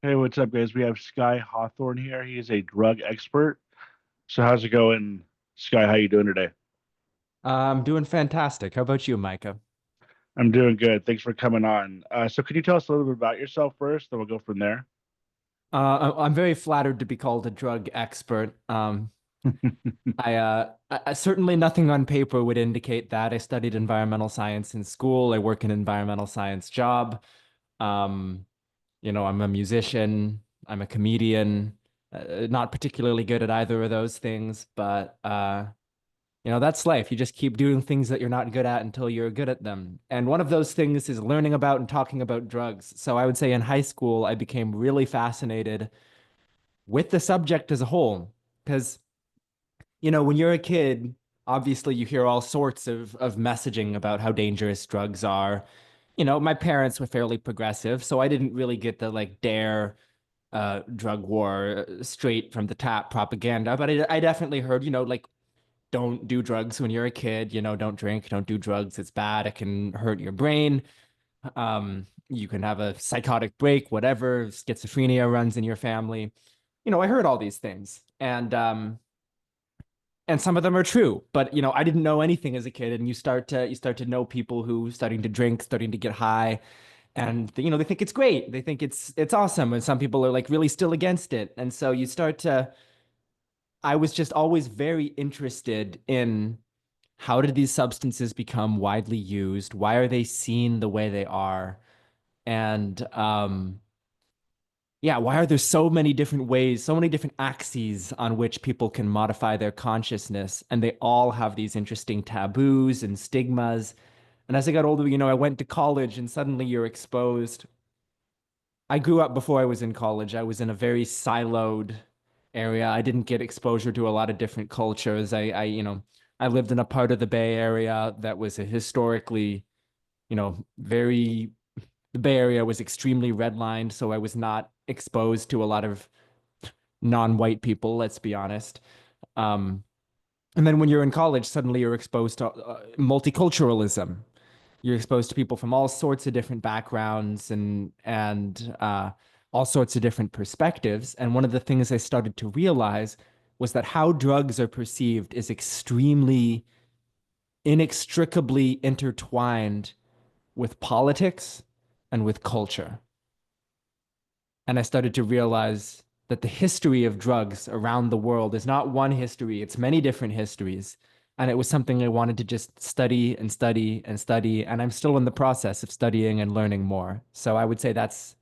Hey, what's up, guys? We have Skye Hawthorne here. He is a drug expert. So how's it going, Skye? How you doing today? I'm doing fantastic. How about you, Micah? I'm doing good. Thanks for coming on. So could you tell us a little bit about yourself first, then we'll go from there? I'm very flattered to be called a drug expert. I certainly nothing on paper would indicate that. I studied environmental science in school. I work in an environmental science job. Um, I'm a musician. I'm a comedian. Not particularly good at either of those things, but that's life. You just keep doing things that you're not good at until you're good at them. And one of those things is learning about and talking about drugs. So I would say in high school, I became really fascinated with the subject as a whole. Because, when you're a kid, obviously you hear all sorts of messaging about how dangerous drugs are. My parents were fairly progressive, so I didn't really get the like dare drug war straight from the tap propaganda, but I definitely heard, like don't do drugs when you're a kid, don't drink, don't do drugs. It's bad. It can hurt your brain. You can have a psychotic break, whatever. Schizophrenia runs in your family. I heard all these things. And some of them are true, but I didn't know anything as a kid. And you start to know people who starting to drink, starting to get high, and they think it's great. They think it's awesome. And some people are like really still against it. And so you start to I was just always very interested in how did these substances become widely used? Why are they seen the way they are? And yeah, why are there so many different ways, so many different axes on which people can modify their consciousness? And they all have these interesting taboos and stigmas. And as I got older, I went to college and suddenly you're exposed. I grew up before I was in college. I was in a very siloed area. I didn't get exposure to a lot of different cultures. I lived in a part of the Bay Area that was a historically, very, the Bay Area was extremely redlined, so I was not exposed to a lot of non-white people, let's be honest. Um, and then when you're in college, suddenly you're exposed to multiculturalism. You're exposed to people from all sorts of different backgrounds and all sorts of different perspectives. And one of the things I started to realize was that how drugs are perceived is extremely inextricably intertwined with politics and with culture. And I started to realize that the history of drugs around the world is not one history, it's many different histories. And it was something I wanted to just study and study and study. And I'm still in the process of studying and learning more. So I would say that's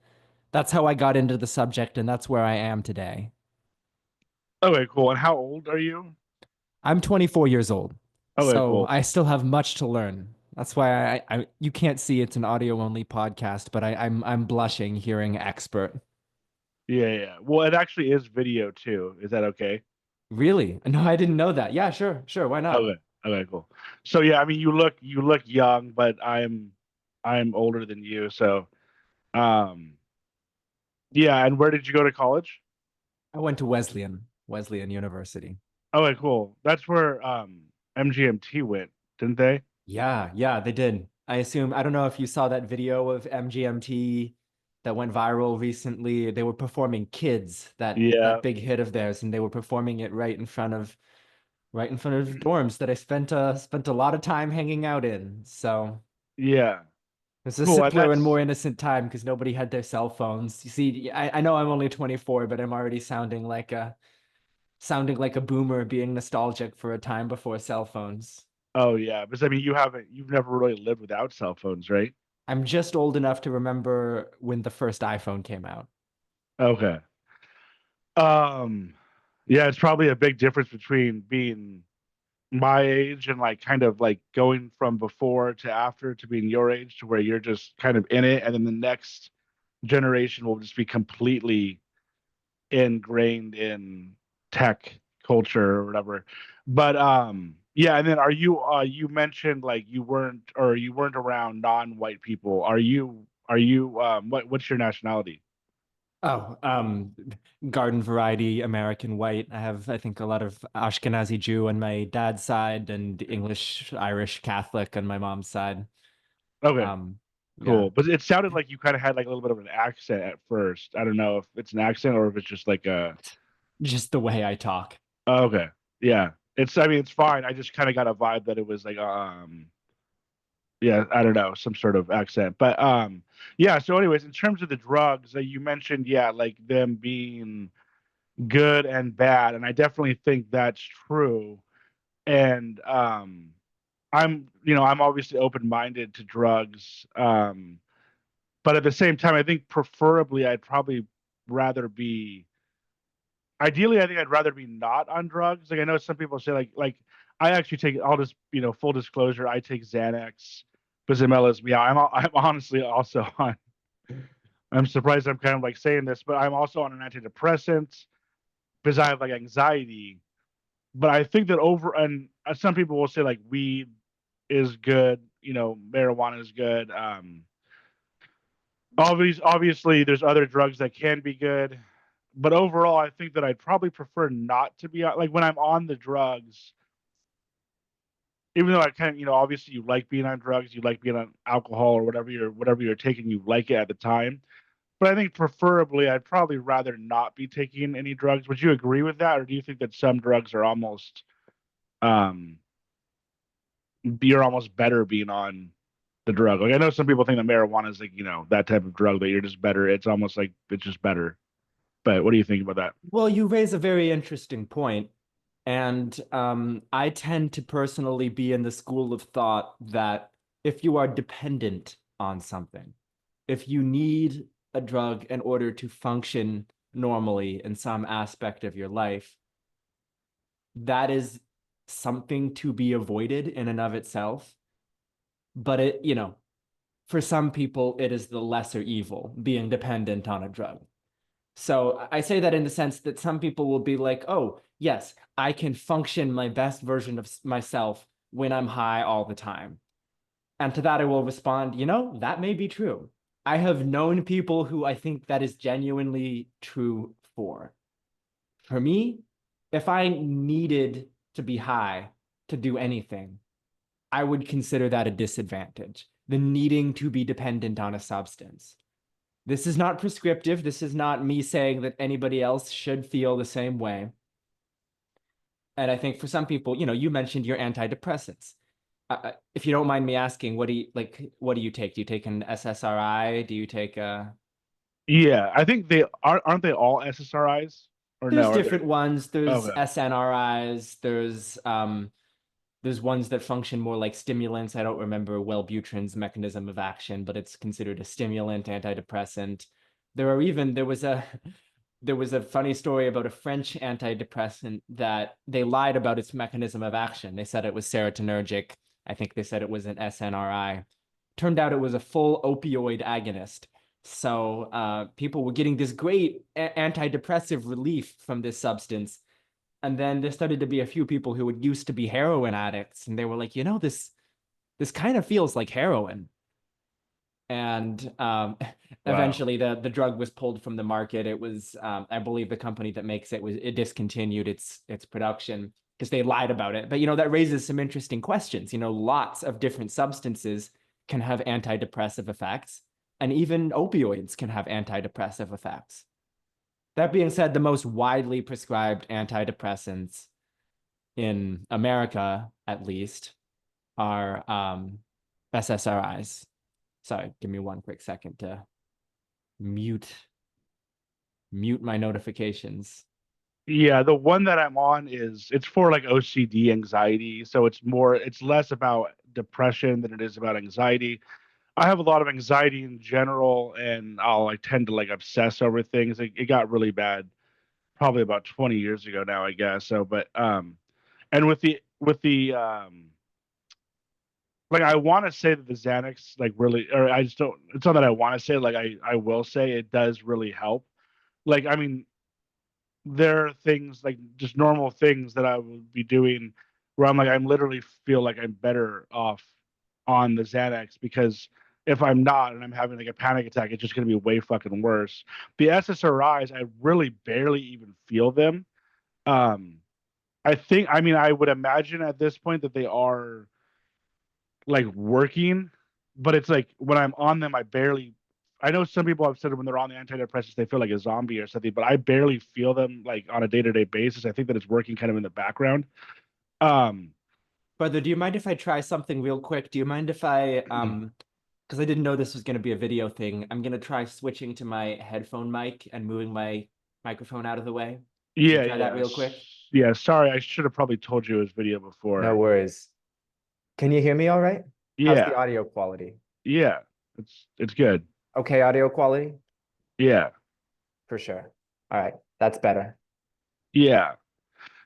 how I got into the subject, and that's where I am today. Okay, cool. And how old are you? I'm 24 years old, Okay, so cool. I still have much to learn. That's why you can't see it's an audio only podcast, but I'm blushing hearing expert. Yeah, yeah. Well, it actually is video too. Is that okay? Really? No, I didn't know that. Yeah, sure, sure. Why not? Okay. Okay, cool. So yeah, I mean you look young, but I'm older than you, so um yeah, and where did you go to college? I went to Wesleyan University. Okay, cool. That's where MGMT went, didn't they? Yeah, yeah, they did. I don't know if you saw that video of MGMT that went viral recently. They were performing Kids, that Yeah. big hit of theirs, and they were performing it right in front of dorms that I spent a lot of time hanging out in. So Yeah. it's a Cool. And simpler and more that's innocent time because nobody had their cell phones. You see, I know I'm only 24, but I'm already sounding like a boomer being nostalgic for a time before cell phones. oh yeah, because I mean you've never really lived without cell phones, right? I'm just old enough to remember when the first iPhone came out. Okay. Um yeah, it's probably a big difference between being my age and like kind of like going from before to after to being your age to where you're just kind of in it and then the next generation will just be completely ingrained in tech culture or whatever. But yeah, and then you mentioned like you weren't around non-white people. Are you what's your nationality? Oh, garden variety American white. I have, I think, a lot of Ashkenazi Jew on my dad's side and English, Irish, Catholic on my mom's side. Okay. Um, Yeah. Cool. But it sounded like you kind of had like a little bit of an accent at first. I don't know if it's an accent or if it's just like a. Just the way I talk. Oh, okay. Yeah. I mean, it's fine. I just kind of got a vibe that it was like, yeah, I don't know, some sort of accent. But yeah, so anyways, in terms of the drugs that you mentioned, yeah, like them being good and bad, and I definitely think that's true. And I'm obviously open-minded to drugs. But at the same time, I think preferably I'd probably rather be ideally, I think I'd rather be not on drugs. Like I know some people say like I actually take I'll just full disclosure, I take Xanax, Bazimela's. Yeah, I'm honestly also on. I'm surprised I'm kind of like saying this, but I'm also on an antidepressant because I have like anxiety. But I think that over and some people will say like weed is good, marijuana is good. Obviously, there's other drugs that can be good, but overall, I think that I'd probably prefer not to be like when I'm on the drugs. Even though I kind of, obviously you like being on drugs, you like being on alcohol or whatever you're taking, you like it at the time. But I think preferably, I'd probably rather not be taking any drugs. Would you agree with that, or do you think that some drugs are almost, um, you're almost better being on the drug? Like I know some people think that marijuana is like, that type of drug that you're just better. It's almost like it's just better. But what do you think about that? Well, you raise a very interesting point. And I tend to personally be in the school of thought that if you are dependent on something, if you need a drug in order to function normally in some aspect of your life, that is something to be avoided in and of itself. But for some people, it is the lesser evil, being dependent on a drug. So I say that in the sense that some people will be like, oh, yes, I can function my best version of myself when I'm high all the time. And to that, I will respond, that may be true. I have known people who I think that is genuinely true for. For me, if I needed to be high to do anything, I would consider that a disadvantage, the needing to be dependent on a substance. This is not prescriptive. This is not me saying that anybody else should feel the same way. And I think for some people, you mentioned your antidepressants. If you don't mind me asking, what do you take? Do you take an SSRI? Do you take a Yeah, I think they aren't they all SSRIs or no? There's Are there? different ones. There's Okay. SNRIs. There's ones that function more like stimulants. I don't remember Wellbutrin's mechanism of action, but it's considered a stimulant, antidepressant. There was a funny story about a French antidepressant that they lied about its mechanism of action. They said it was serotonergic. I think they said it was an SNRI. Turned out it was a full opioid agonist. So people were getting this great antidepressive relief from this substance. And then there started to be a few people who would used to be heroin addicts, and they were like, this kind of feels like heroin. And Wow. eventually the drug was pulled from the market. It was I believe the company that makes it discontinued its production because they lied about it. But that raises some interesting questions. Lots of different substances can have antidepressive effects, and even opioids can have antidepressive effects. That being said, the most widely prescribed antidepressants in America, at least, are SSRIs. Sorry, give me one quick second to mute mute my notifications. Yeah, the one that I'm on it's for like OCD anxiety, so it's less about depression than it is about anxiety. I have a lot of anxiety in general, and I tend to like obsess over things. It got really bad probably about 20 years ago now, I guess. So, but and with the like I want to say that the Xanax like really, or I just don't. It's not that I want to say, like I will say it does really help. Like I mean, there are things like just normal things that I would be doing where I'm literally feel like I'm better off on the Xanax because if I'm not and I'm having like a panic attack, it's just going to be way fucking worse. The SSRIs, I really barely even feel them. Um, I mean, I would imagine at this point that they are like working, but it's like when I'm on them, I barely. I know some people have said when they're on the antidepressants, they feel like a zombie or something, but I barely feel them like on a day-to-day basis. I think that it's working kind of in the background. Um, Brother, do you mind if I try something real quick? Do you mind if I because I didn't know this was going to be a video thing. I'm going to try switching to my headphone mic and moving my microphone out of the way. Can you yeah, try that yeah, real quick? yeah. Sorry, I should have probably told you it was video No before. worries. Can you hear me all right? How's the Yeah, audio quality? yeah, it's good. Okay, audio quality? Yeah, For sure. All right, that's better. yeah.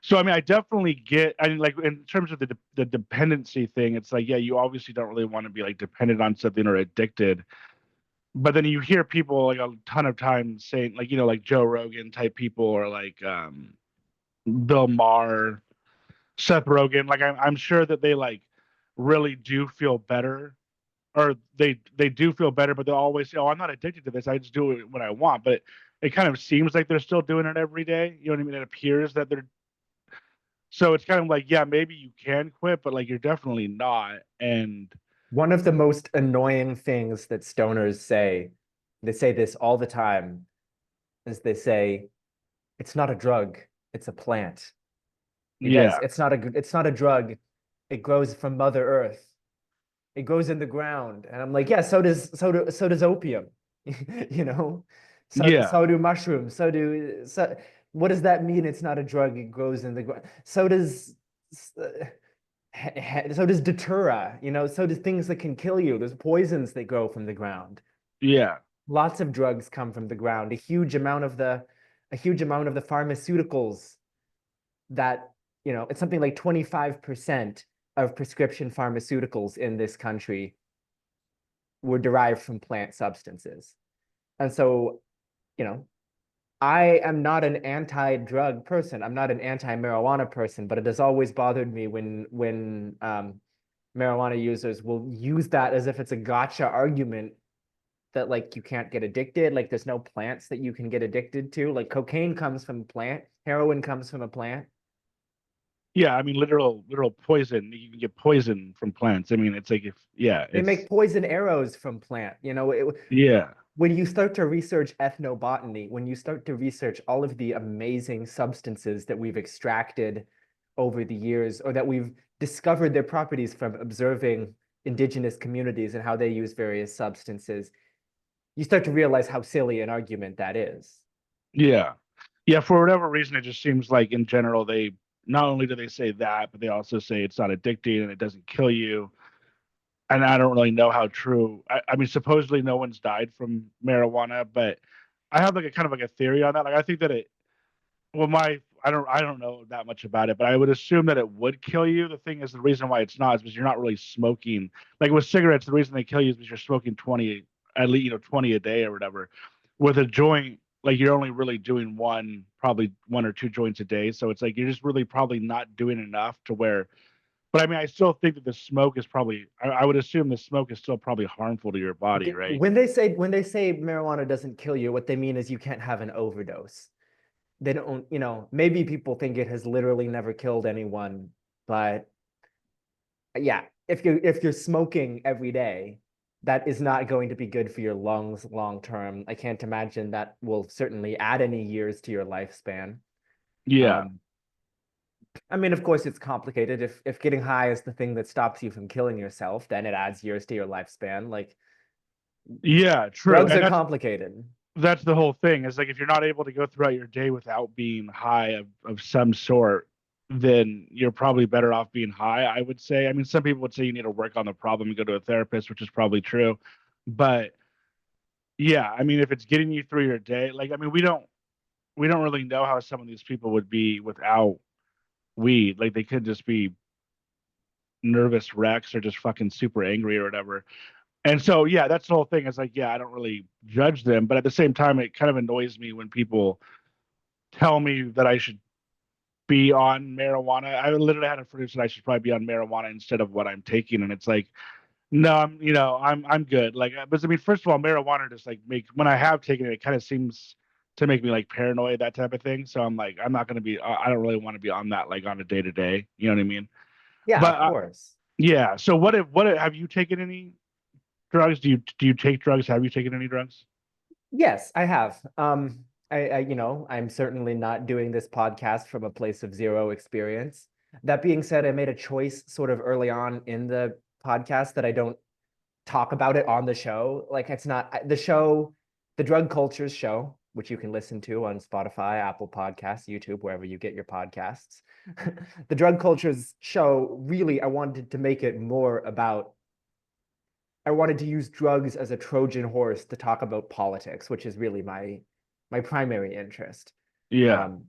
So I mean, I definitely get. I mean, like in terms of the dependency thing, it's like yeah, you obviously don't really want to be like dependent on something or addicted. But then you hear people like a ton of times saying like like Joe Rogan type people or like Bill Maher, Seth Rogen. Like I'm sure that they like really do feel better or they do feel better, but they'll always say, "Oh, I'm not addicted to this. I just do it when I want." But it kind of seems like they're still doing it every day. You know what I mean? It appears that they're so it's kind of like, yeah, maybe you can quit, but like you're definitely not. And One of the most annoying things that stoners say, they say this all the time, is they say, it's not a drug, it's a plant. You guys, yeah, it's not a drug. It grows from Mother Earth. It grows in the ground. And I'm like, yeah, so does opium. You know? yeah, So do mushrooms. So what does that mean? It's not a drug, it grows in the ground. So does datura, so does things that can kill you. There's poisons that grow from the ground. yeah, Lots of drugs come from the ground. A huge amount of the pharmaceuticals that, it's something like 25% of prescription pharmaceuticals in this country were derived from plant substances. And so, you know, I am not an anti-drug person. I'm not an anti-marijuana person, but it has always bothered me when marijuana users will use that as if it's a gotcha argument that like you can't get addicted. Like there's no plants that you can get addicted to. Like cocaine comes from a plant, heroin comes from a plant. yeah. I mean, literal poison. You can get poison from plants. I mean, it's like if yeah, They make it's poison arrows from plant. yeah, When you start to research ethnobotany, when you start to research all of the amazing substances that we've extracted over the years, or that we've discovered their properties from observing indigenous communities and how they use various substances, you start to realize how silly an argument that is. yeah, yeah. For whatever reason, it just seems like in general they not only do they say that, but they also say it's not addicting and it doesn't kill you. And I don't really know how true. I mean, supposedly no one's died from marijuana, but I have like a kind of like a theory on that. Like I think that it well, I don't know that much about it, but I would assume that it would kill you. The thing is, the reason why it's not is because you're not really smoking. Like with cigarettes, the reason they kill you is because you're smoking 20, at least 20 a day or whatever. With a joint, like you're only really doing probably one or two joints a day. So it's like you're just really probably not doing enough to where. But I mean, I still think that the smoke is probably. I would assume the smoke is still probably harmful to your body, right? When they say marijuana doesn't kill you, what they mean is you can't have an overdose. They don't, maybe people think it has literally never killed anyone, but yeah, if you're smoking every day, that is not going to be good for your lungs long term. I can't imagine that will certainly add any years to your lifespan. Yeah, Um, I mean, of course, it's complicated. If getting high is the thing that stops you from killing yourself, then it adds years to your lifespan. Like yeah, true, drugs and are that's complicated. that's the whole thing. Is like if you're not able to go throughout your day without being high of some sort, then you're probably better off being high, I would say. I mean, some people would say you need to work on the problem and go to a therapist, which is probably true. But yeah, I mean, if it's getting you through your day, like I mean, we don't really know how some of these people would be without weed. Like they could just be nervous wrecks or just fucking super angry or whatever. And so yeah, that's the whole thing. It's like, yeah, I don't really judge them, but at the same time, it kind of annoys me when people tell me that I should be on marijuana. I literally had a friend who said I should probably be on marijuana instead of what I'm taking, and it's like, no, I'm good. Like, but I mean, first of all, marijuana just like make when I have taken it, it kind of seems to make me like paranoid, that type of thing. So I'm like, I'm not gonna be. I don't really want to be on that like on a day to day. You know what I mean? Yeah, But of course. yeah. So what have you taken any? drugs? Do you take drugs? Have you taken any drugs? Yes, I have. I'm certainly not doing this podcast from a place of zero experience. That being said, I made a choice sort of early on in the podcast that I don't talk about it on the show. Like it's not the show, the Drug Cultures show, which you can listen to on Spotify, Apple Podcasts, YouTube, wherever you get your podcasts. The Drug Cultures show, really, I wanted to make it more about I wanted to use drugs as a Trojan horse to talk about politics, which is really my primary interest. Yeah, Um,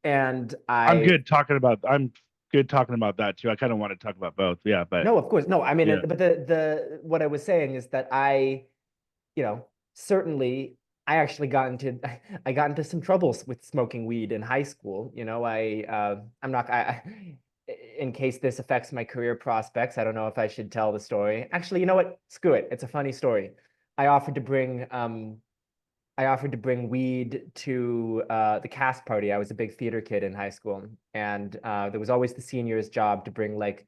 and I'm I good talking about. I'm good talking about that too. I kind of want to talk about both. Yeah, but no, of course, no. I mean, yeah, but the what I was saying is that you know, certainly I actually got into I got into some troubles with smoking weed in high school. I'm not in case this affects my career prospects, I don't know if I should tell the story. Actually, you know what? Screw it. It's a funny story. I offered to bring um I offered to bring weed to the cast party. I was a big theater kid in high school, and there was always the senior's job to bring like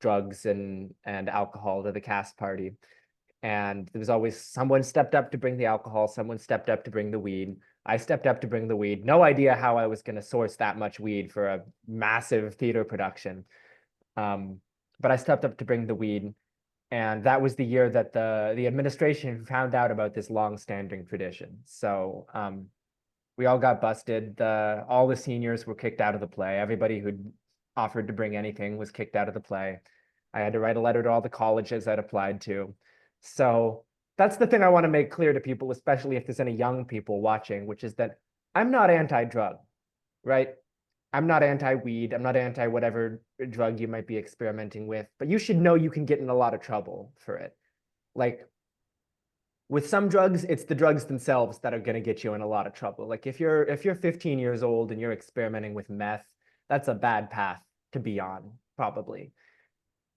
drugs and alcohol to the cast party. And there was always someone stepped up to bring the alcohol, someone stepped up to bring the weed. I stepped up to bring the weed. No idea how I was going to source that much weed for a massive theater production. Um, but I stepped up to bring the weed, and that was the year that the administration found out about this long-standing tradition. So we all got busted. All the seniors were kicked out of the play. Everybody who'd offered to bring anything was kicked out of the play. I had to write a letter to all the colleges I'd applied to. So that's the thing I want to make clear to people, especially if there's any young people watching, which is that I'm not anti-drug, right? I'm not anti-weed. I'm not anti whatever drug you might be experimenting with, but you should know you can get in a lot of trouble for it. Like with some drugs, it's the drugs themselves that are going to get you in a lot of trouble. Like if you're 15 years old and you're experimenting with meth, that's a bad path to be on, probably.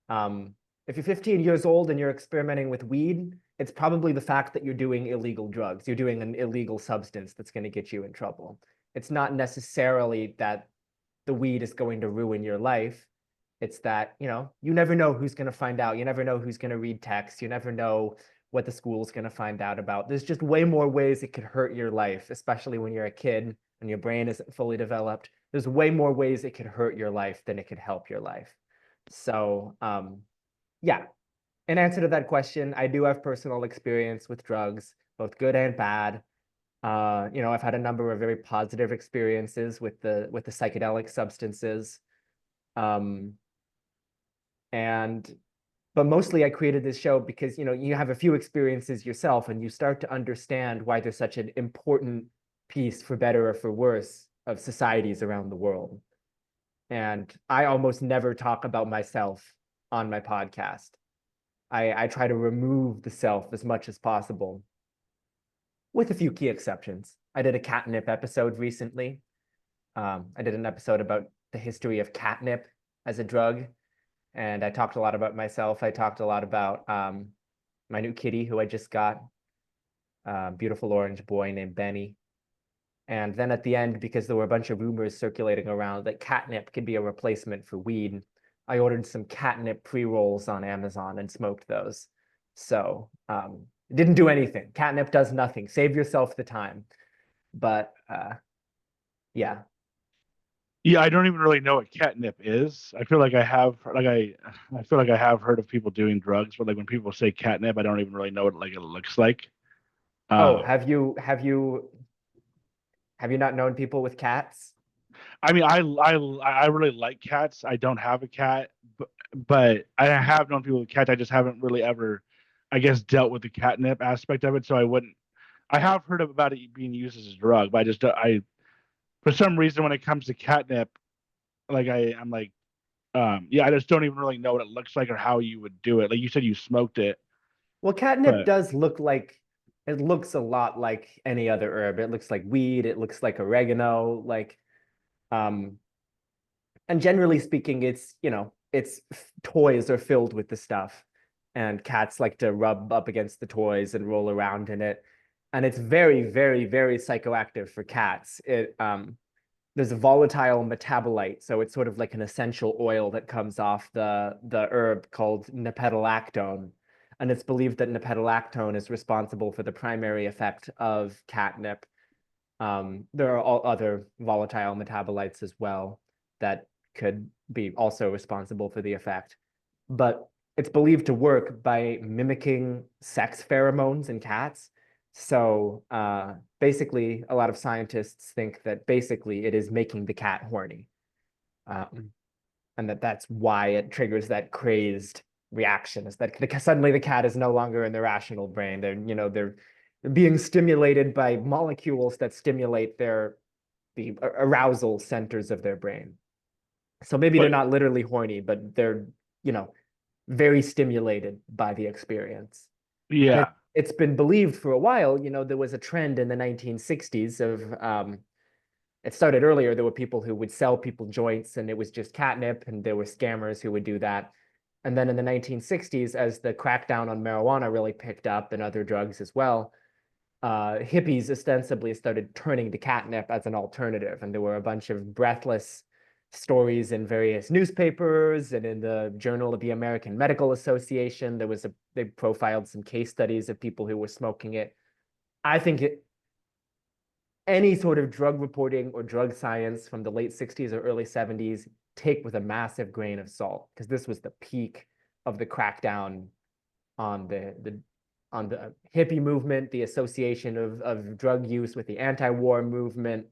Um, if you're 15 years old and you're experimenting with weed, it's probably the fact that you're doing illegal drugs. You're doing an illegal substance that's going to get you in trouble. It's not necessarily that the weed is going to ruin your life. It's that, you never know who's going to find out. You never know who's going to read text. You never know what the school's going to find out about. There's just way more ways it could hurt your life, especially when you're a kid and your brain isn't fully developed. There's way more ways it could hurt your life than it could help your life. So, yeah, in answer to that question, I do have personal experience with drugs, both good and bad. I've had a number of very positive experiences with the psychedelic substances. Um, and but mostly I created this show because you have a few experiences yourself and you start to understand why there's such an important piece, for better or for worse, of societies around the world. And I almost never talk about myself on my podcast. I try to remove the self as much as possible, with a few key exceptions. I did a catnip episode recently. I did an episode about the history of catnip as a drug, and I talked a lot about myself. I talked a lot about my new kitty who I just got, beautiful orange boy named Benny. And then at the end, because there were a bunch of rumors circulating around that catnip could be a replacement for weed, I ordered some catnip pre-rolls on Amazon and smoked those. So it didn't do anything. Catnip does nothing. Save yourself the time. But yeah. yeah. I don't even really know what catnip is. I feel like I feel like I have heard of people doing drugs, but like when people say catnip, I don't even really know what like it looks like. Oh, Um, have you not known people with cats? I mean, I really like cats. I don't have a cat, but I have known people with cats. I just haven't really ever, I guess, dealt with the catnip aspect of it. So I wouldn't. I have heard about it being used as a drug, but I just I for some reason when it comes to catnip, like I'm like, yeah, I just don't even really know what it looks like or how you would do it. Like you said, you smoked it, Well, catnip but does look like it looks a lot like any other herb. It looks like weed, it looks like oregano, um and generally speaking, its toys are filled with the stuff, and cats like to rub up against the toys and roll around in it, and it's very, very, very psychoactive for cats. There's a volatile metabolite, so it's sort of like an essential oil that comes off the herb called nepentolactone, and it's believed that nepentolactone is responsible for the primary effect of catnip. There are all other volatile metabolites as well that could be also responsible for the effect. But it's believed to work by mimicking sex pheromones in cats. So basically, a lot of scientists think that basically it is making the cat horny. Um, and that's why it triggers that crazed reaction, is that suddenly the cat is no longer in the rational brain. They're being stimulated by molecules that stimulate the arousal centers of their brain. So maybe they're But not literally horny, but they're, you know, very stimulated by the experience. And yeah, it's been believed for a while, there was a trend in the 1960s of it started earlier. There were people who would sell people joints and it was just catnip, and there were scammers who would do that. And then in the 1960s, as the crackdown on marijuana really picked up and other drugs as well, hippies ostensibly started turning to catnip as an alternative. And there were a bunch of breathless stories in various newspapers and in the Journal of the American Medical Association. They profiled some case studies of people who were smoking it. I think any sort of drug reporting or drug science from the late 60s or early 70s take with a massive grain of salt, because this was the peak of the crackdown on the hippie movement, the association of drug use with the anti-war movement.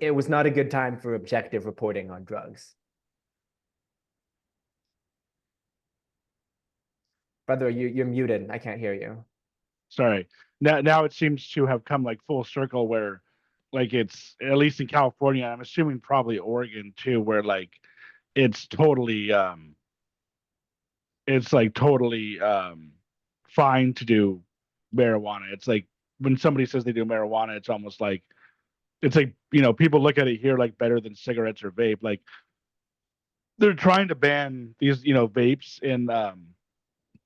It was not a good time for objective reporting on drugs. Brother, you're muted. I can't hear you. sorry. Now it seems to have come like full circle where like it's at least in California, I'm assuming probably Oregon too, where like it's totally it's like totally fine to do marijuana. It's like when somebody says they do marijuana, it's like, people look at it here like better than cigarettes or vape. Like they're trying to ban these, vapes in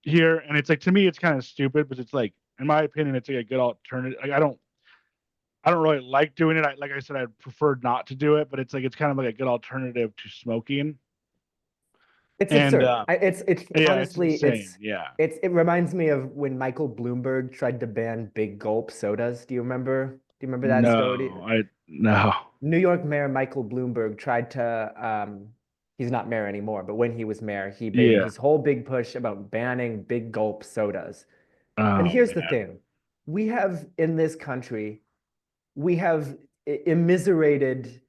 here, and it's like to me it's kind of stupid, but it's like in my opinion it's like a good alternative. Like I don't really like doing it. Like I said, I'd prefer not to do it, but it's like it's kind of like a good alternative to smoking. It's And absurd. It's yeah, it's honestly, insane. Yeah. it reminds me of when Michael Bloomberg tried to ban big gulp sodas. Do you remember that story? No, I no. New York Mayor Michael Bloomberg tried to, he's not mayor anymore, but when he was mayor, he made Yeah. his whole big push about banning big gulp sodas. And Oh here's the man. thing. We have in this country, we have immiserated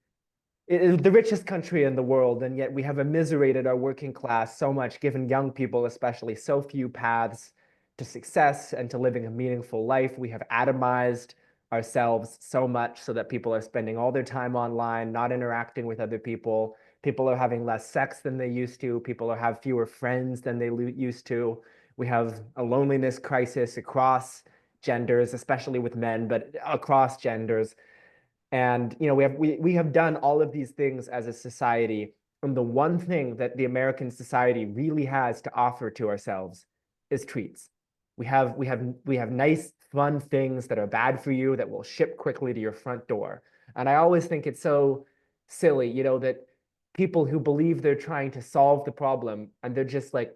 it is the richest country in the world, and yet we have immiserated our working class so much, given young people especially so few paths to success and to living a meaningful life. We have atomized ourselves so much so that people are spending all their time online, not interacting with other people. People are having less sex than they used to. People have fewer friends than they used to. We have a loneliness crisis across genders, especially with men, but across genders. And we have done all of these things as a society, and the one thing that the American society really has to offer to ourselves is treats. We have nice, fun things that are bad for you that will ship quickly to your front door. And I always think it's so silly, that people who believe they're trying to solve the problem and they're just like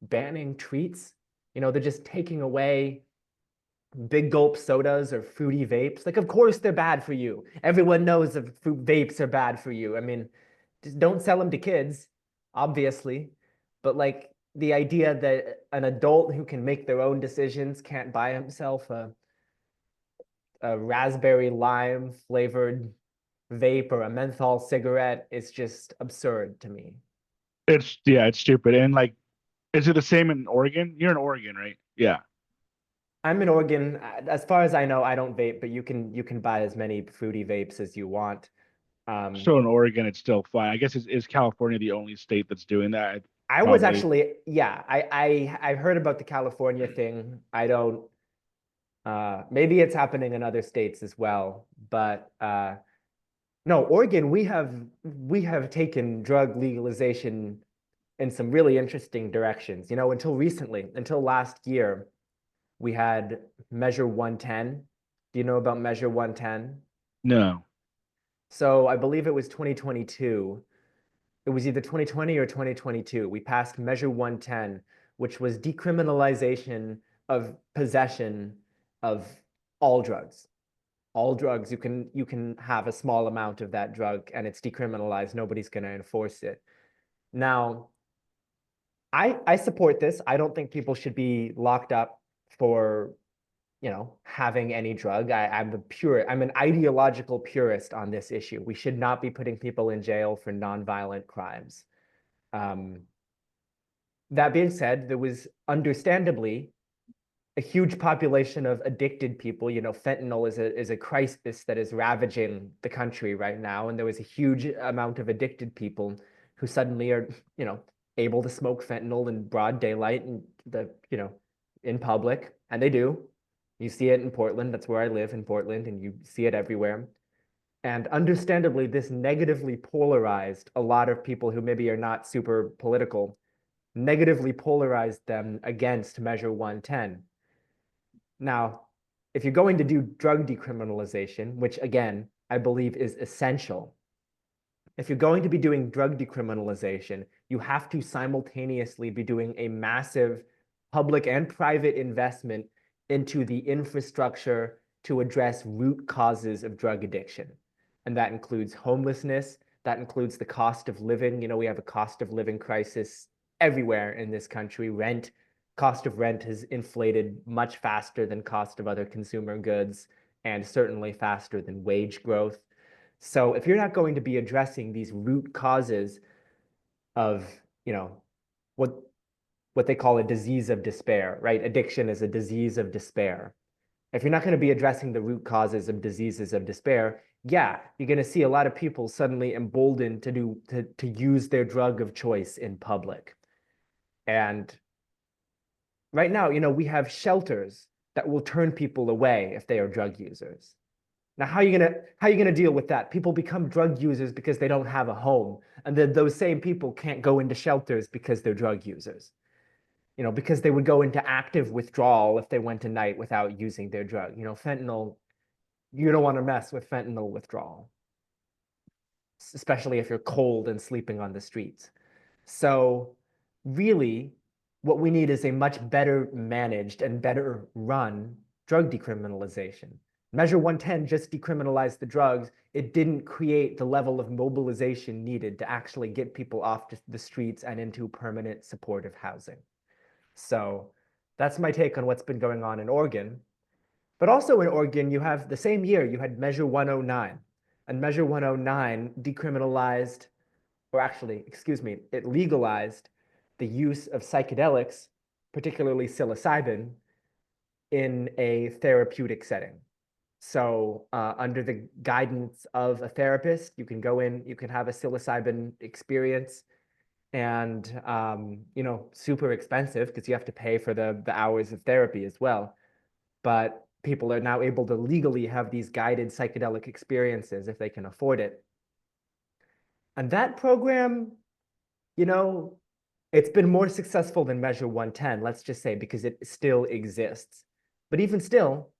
banning treats. They're just taking away big gulp sodas or fruity vapes. Like, of course they're bad for you. Everyone knows that vapes are bad for you. I mean, just don't sell them to kids, obviously. But like the idea that an adult who can make their own decisions can't buy himself a raspberry lime flavored vape or a menthol cigarette is just absurd to me. It's stupid. And like, is it the same in Oregon? You're in Oregon, right? Yeah. I'm in Oregon. As far as I know, I don't vape, but you can buy as many fruity vapes as you want. Um, So in Oregon, it's still fine. I guess is California the only state that's doing that? I was Probably. actually, yeah, I heard about the California thing. I don't maybe it's happening in other states as well, but no, Oregon, we have taken drug legalization in some really interesting directions. Until recently, until last year, we had Measure 110. Do you know about Measure 110? No. So I believe it was 2022. It was either 2020 or 2022. We passed Measure 110, which was decriminalization of possession of all drugs. All drugs, you can have a small amount of that drug and it's decriminalized. Nobody's going to enforce it. Now, I support this. I don't think people should be locked up for, having any drug. I'm an ideological purist on this issue. We should not be putting people in jail for nonviolent crimes. Um, that being said, there was understandably a huge population of addicted people. Fentanyl is a crisis that is ravaging the country right now, and there was a huge amount of addicted people who suddenly are, able to smoke fentanyl in broad daylight and in public, and they do. You see it in Portland. That's where I live, in Portland, and you see it everywhere. And understandably, this negatively polarized a lot of people who maybe are not super political, negatively polarized them against Measure 110. Now, if you're going to do drug decriminalization, which again, I believe is essential, if you're going to be doing drug decriminalization, you have to simultaneously be doing a massive public and private investment into the infrastructure to address root causes of drug addiction. And that includes homelessness, that includes the cost of living. We have a cost of living crisis everywhere in this country. Cost of rent has inflated much faster than cost of other consumer goods, and certainly faster than wage growth. So if you're not going to be addressing these root causes of, what what they call a disease of despair, right? Addiction is a disease of despair. If you're not going to be addressing the root causes of diseases of despair, yeah, you're going to see a lot of people suddenly emboldened to use their drug of choice in public. And right now, we have shelters that will turn people away if they are drug users. Now, how are you gonna deal with that? People become drug users because they don't have a home, and then those same people can't go into shelters because they're drug users. Because they would go into active withdrawal if they went a night without using their drug. Fentanyl, you don't want to mess with fentanyl withdrawal, especially if you're cold and sleeping on the streets. So really, what we need is a much better managed and better run drug decriminalization. Measure 110 just decriminalized the drugs. It didn't create the level of mobilization needed to actually get people off the streets and into permanent supportive housing. So that's my take on what's been going on in Oregon. But also in Oregon, you have the same year, you had Measure 109. And Measure 109 decriminalized, or actually, excuse me, it legalized the use of psychedelics, particularly psilocybin, in a therapeutic setting. So under the guidance of a therapist, you can go in, you can have a psilocybin experience, and super expensive because you have to pay for the hours of therapy as well. But people are now able to legally have these guided psychedelic experiences if they can afford it. And that program, you know, it's been more successful than Measure 110, let's just say, because it still exists. But even still,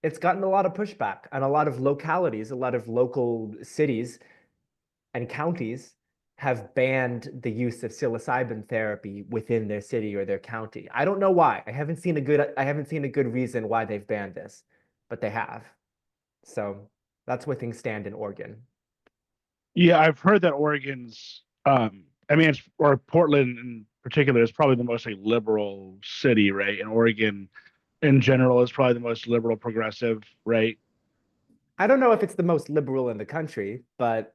it's gotten a lot of pushback, and a lot of localities, a lot of local cities and counties have banned the use of psilocybin therapy within their city or their county. I don't know why. I haven't seen a good reason why they've banned this, but they have. So that's where things stand in Oregon. Yeah, I've heard that Oregon's, I mean, or Portland in particular is probably the most like liberal city, right? And Oregon in general is probably the most liberal progressive, right? I don't know if it's the most liberal in the country, but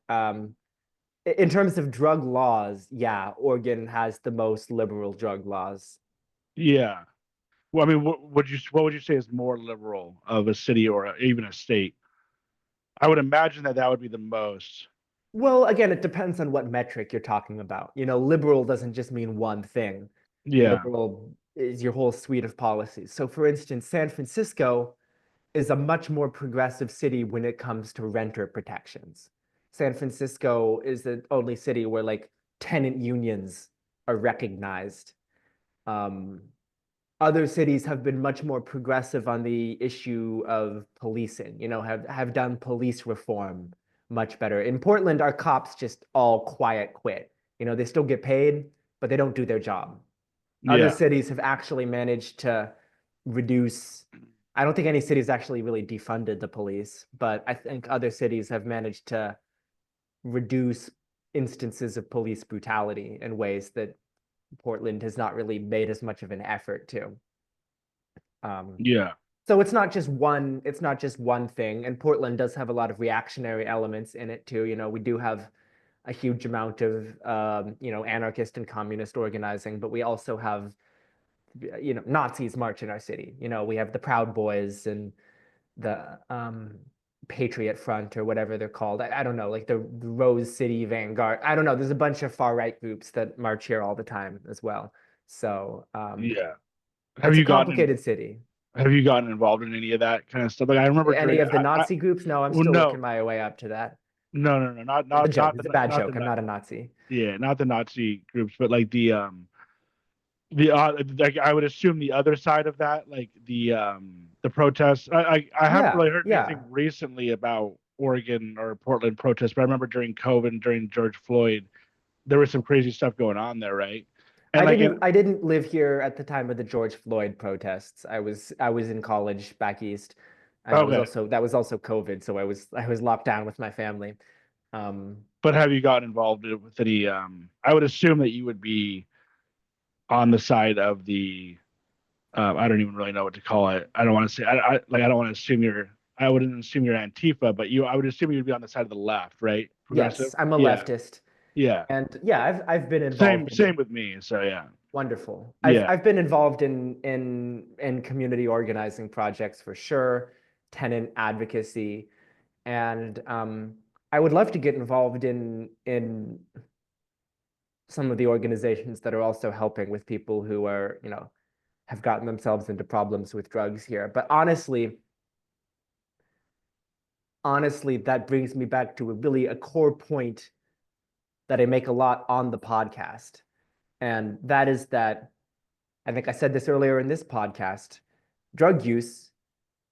in terms of drug laws, yeah, Oregon has the most liberal drug laws. Yeah. Well, I mean, what would you say is more liberal of a city or even a state? I would imagine that that would be the most. Well, again, it depends on what metric you're talking about. Liberal doesn't just mean one thing. Yeah. Liberal is your whole suite of policies. So, for instance, San Francisco is a much more progressive city when it comes to renter protections. San Francisco is the only city where like tenant unions are recognized. Um, Other cities have been much more progressive on the issue of policing, have done police reform much better. In Portland, our cops just all quiet quit. They still get paid, but they don't do their job. Other Yeah. cities have actually managed to reduce. I don't think any cities actually really defunded the police, but I think other cities have managed to reduce instances of police brutality in ways that Portland has not really made as much of an effort to. Um, Yeah. so it's not just one thing, and Portland does have a lot of reactionary elements in it too. We do have a huge amount of anarchist and communist organizing, but we also have Nazis march in our city. We have the Proud Boys and the Patriot Front or whatever they're called. I don't know, like the Rose City Vanguard. I don't know. There's a bunch of far right groups that march here all the time as well. So Yeah. Have it's a you gotten complicated city. have you gotten involved in any of that kind of stuff? Like I remember Any during of the Nazi groups? No, I'm well, still working no, my way up to that. no, not It's a not joke. not It's a the bad not joke. I'm the not a Nazi. yeah, not the Nazi groups, but like the like I would assume the other side of that, like the protests. I haven't Yeah, really heard anything yeah. recently about Oregon or Portland protests, but I remember during COVID and during George Floyd, there was some crazy stuff going on there, right? And I like didn't and I didn't live here at the time of the George Floyd protests. I was in college back east, and okay, that was also COVID, so I was locked down with my family. Um, but have you gotten involved with any? I would assume that you would be on the side of the I don't even really know what to call it. I don't want to say I don't want to assume you're I wouldn't assume you're Antifa, but I would assume you'd be on the side of the left, right? Progressive. yes, I'm a Yeah. leftist, Yeah. and yeah, I've been Same involved in same with me. So yeah. wonderful. I've Yeah. I've been involved in community organizing projects for sure, tenant advocacy, and I would love to get involved in some of the organizations that are also helping with people who are, have gotten themselves into problems with drugs here. But honestly, that brings me back to a core point that I make a lot on the podcast. And that is that I think I said this earlier in this podcast, drug use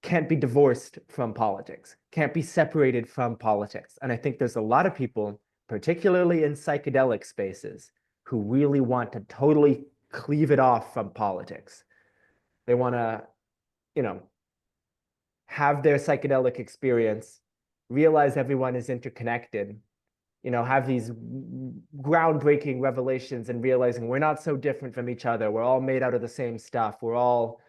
can't be divorced from politics, can't be separated from politics. And I think there's a lot of people, particularly in psychedelic spaces, who really want to totally cleave it off from politics. They want to, you know, have their psychedelic experience, realize everyone is interconnected, have these groundbreaking revelations and realizing we're not so different from each other. We're all made out of the same stuff. We're all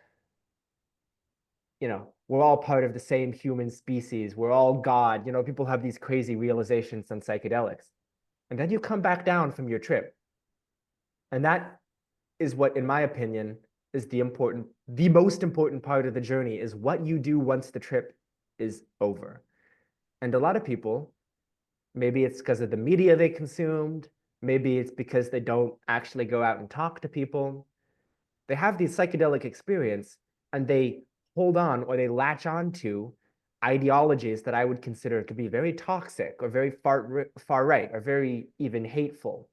part of the same human species. We're all God. People have these crazy realizations on psychedelics. And then you come back down from your trip. And that is what, in my opinion, is the most important part of the journey is what you do once the trip is over. And a lot of people, maybe it's because of the media they consumed, maybe it's because they don't actually go out and talk to people. They have these psychedelic experience and they hold on or they latch on to ideologies that I would consider to be very toxic or very far right or very even hateful.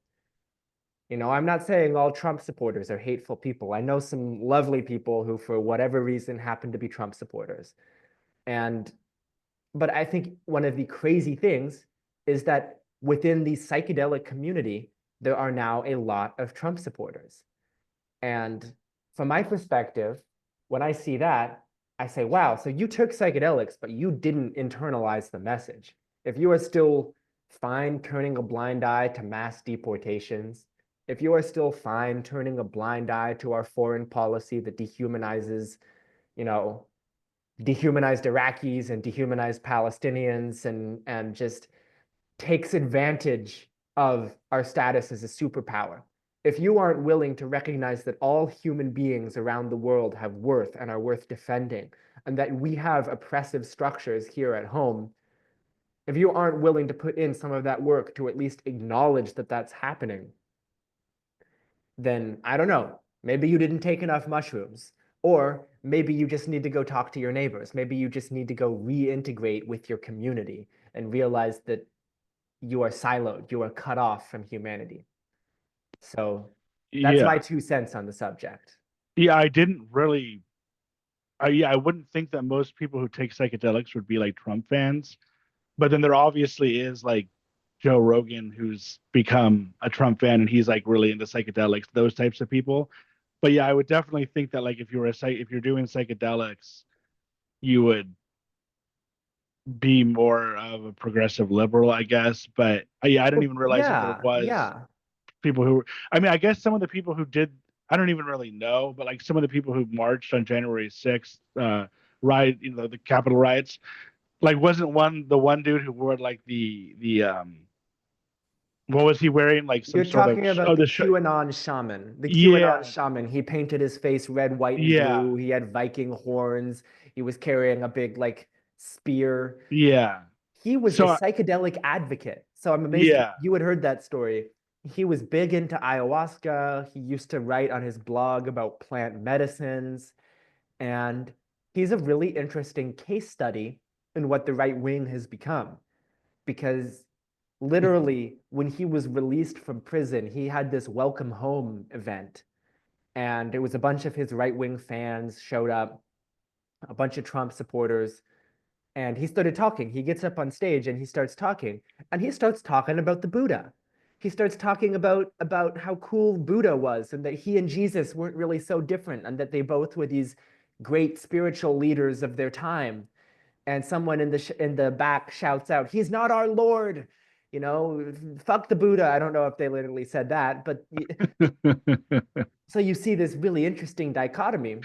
I'm not saying all Trump supporters are hateful people. I know some lovely people who, for whatever reason, happen to be Trump supporters. And but I think one of the crazy things is that within the psychedelic community, there are now a lot of Trump supporters. And from my perspective, when I see that, I say, wow, so you took psychedelics, but you didn't internalize the message. If you are still fine turning a blind eye to mass deportations, if you are still fine turning a blind eye to our foreign policy that dehumanizes, you know, dehumanized Iraqis and dehumanized Palestinians and just takes advantage of our status as a superpower. If you aren't willing to recognize that all human beings around the world have worth and are worth defending, and that we have oppressive structures here at home, if you aren't willing to put in some of that work to at least acknowledge that that's happening, then I don't know. Maybe you didn't take enough mushrooms. Or maybe you just need to go talk to your neighbors. Maybe you just need to go reintegrate with your community and realize that you are siloed, you are cut off from humanity. So that's my Yeah. 2 cents on the subject. Yeah, I didn't really yeah, I wouldn't think that most people who take psychedelics would be like Trump fans. But then there obviously is like Joe Rogan who's become a Trump fan and he's like really into psychedelics, those types of people. But yeah, I would definitely think that like if you're doing psychedelics, you would be more of a progressive liberal, I guess. But yeah, I didn't Well, even realize that there yeah, was yeah. people who were, I mean, I guess some of the people who did, I don't even really know, but like some of the people who marched on January 6th, riot, the Capitol riots, like wasn't one the one dude who wore like the what was he wearing? Like some You're sort of talking about oh the the sh QAnon shaman. The QAnon yeah, shaman. He painted his face red, white, and yeah, blue. He had Viking horns. He was carrying a big like spear. yeah. He was a So psychedelic advocate. So I'm amazed yeah, you had heard that story. He was big into ayahuasca. He used to write on his blog about plant medicines. And he's a really interesting case study in what the right wing has become. Because literally, when he was released from prison, he had this welcome home event. And it was a bunch of his right wing fans showed up, a bunch of Trump supporters, and he started talking. He gets up on stage and he starts talking, and he starts talking about the Buddha. He starts talking about how cool Buddha was and that he and Jesus weren't really so different and that they both were these great spiritual leaders of their time. And someone in the back shouts out, "He's not our Lord." You know, fuck the Buddha. I don't know if they literally said that, but so you see this really interesting dichotomy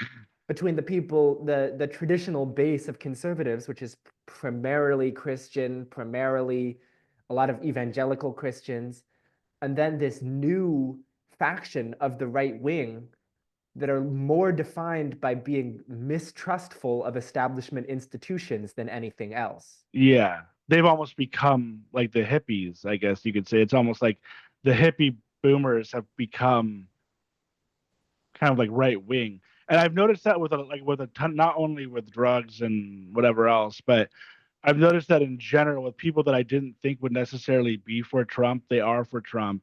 between the people, the traditional base of conservatives, which is primarily Christian, primarily a lot of evangelical Christians, and then this new faction of the right wing that are more defined by being mistrustful of establishment institutions than anything else. yeah. They've almost become like the hippies, I guess you could say. It's almost like the hippie boomers have become kind of like right wing. And I've noticed that with a ton, not only with drugs and whatever else, but I've noticed that in general with people that I didn't think would necessarily be for Trump, they are for Trump.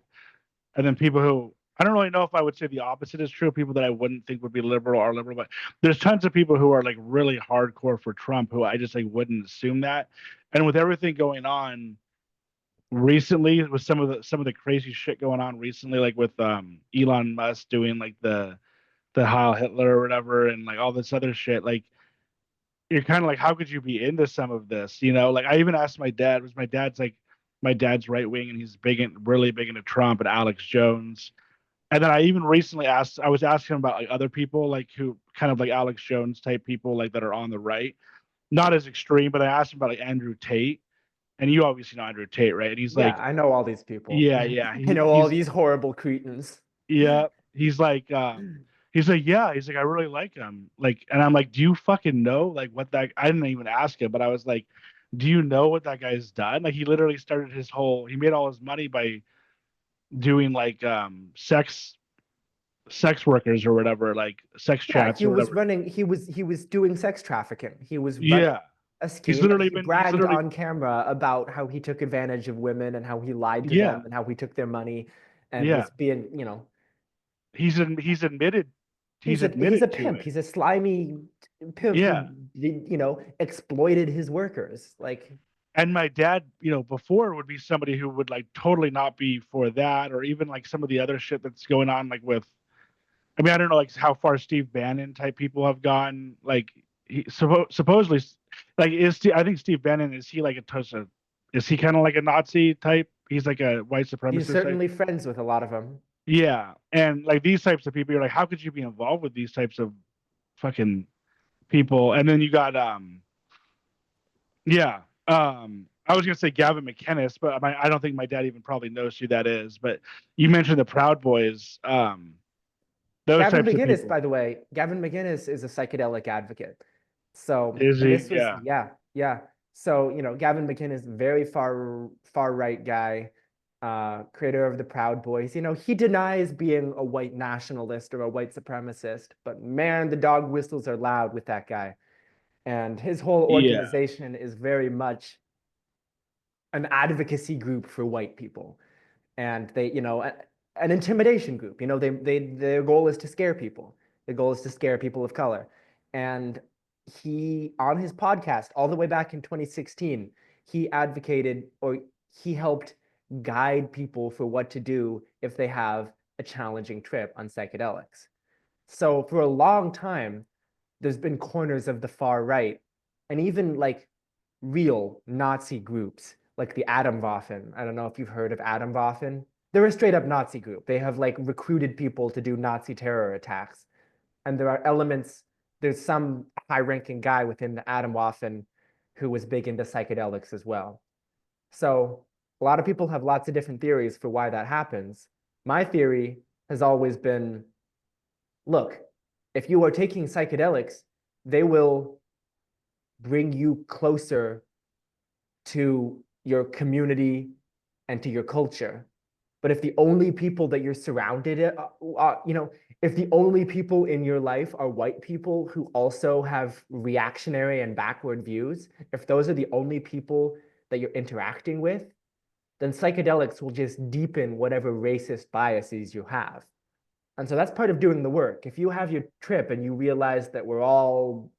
And then people who I don't really know if I would say the opposite is true. People that I wouldn't think would be liberal are liberal, but there's tons of people who are like really hardcore for Trump who I just like wouldn't assume that. And with everything going on recently, with some of the crazy shit going on recently, like with Elon Musk doing like the Heil Hitler or whatever, and like all this other shit. Like you're kind of like, how could you be into some of this? Like I even asked my dad. Was my dad's right wing, and he's really big into Trump and Alex Jones. And then I even recently asked, I was asking him about like other people, like who kind of like Alex Jones type people, like that are on the right, not as extreme. But I asked him about like Andrew Tate, and you obviously know Andrew Tate, right? And he's Yeah, like, I know all these people. yeah, yeah, I know all these horrible cretins. yeah, he's like, yeah, he's like, I really like him. Like, and I'm like, do you fucking know like what that I didn't even ask him, but I was like, do you know what that guy's done? Like he literally started he made all his money by doing like sex workers or whatever, like sex Yeah, chats or whatever. he was doing sex trafficking. He was running Yeah. a scheme and he He's bragged literally on camera about how he took advantage of women and how he lied to them yeah, and how he took their money and yeah. was being, you know, He's admitted he's a to pimp. it. He's a slimy pimp Yeah. who, you know, exploited his workers. Like, And my dad, before would be somebody who would like totally not be for that, or even like some of the other shit that's going on, like with, I mean, I don't know, like how far Steve Bannon type people have gone. Like supposedly, like I think Steve Bannon is he like a Tosa? Is he kind of like a Nazi type? He's like a white he's supremacist type. certainly friends with a lot of them. Yeah, and like these types of people, you're like, how could you be involved with these types of fucking people? And then you got yeah. I was gonna say Gavin McInnes, but I don't think my dad even probably knows who that is. But you mentioned the Proud Boys, those Gavin types of McInnes, people. by the way, Gavin McInnes is a psychedelic advocate. So, Is and he? this was, Yeah, yeah, yeah. So, you know, Gavin McInnes, very far right guy, creator of the Proud Boys. You know, he denies being a white nationalist or a white supremacist, but man, the dog whistles are loud with that guy. And his whole yeah, organization is very much an advocacy group for white people. And they, you know, an intimidation group. You know, their goal is to scare people. Their goal is to scare people of color. And he, on his podcast, all the way back in 2016, he advocated or he helped guide people for what to do if they have a challenging trip on psychedelics. So for a long time, there's been corners of the far right, and even like real Nazi groups, like the Atomwaffen. I don't know if you've heard of Atomwaffen. They're a straight up Nazi group. They have like recruited people to do Nazi terror attacks. And there are elements, there's some high ranking guy within the Atomwaffen who was big into psychedelics as well. So a lot of people have lots of different theories for why that happens. My theory has always been, look, if you are taking psychedelics, they will bring you closer to your community and to your culture. But if the only people that you're surrounded, if the only people in your life are white people who also have reactionary and backward views, if those are the only people that you're interacting with, then psychedelics will just deepen whatever racist biases you have. And so that's part of doing the work. If you have your trip and you realize that we're all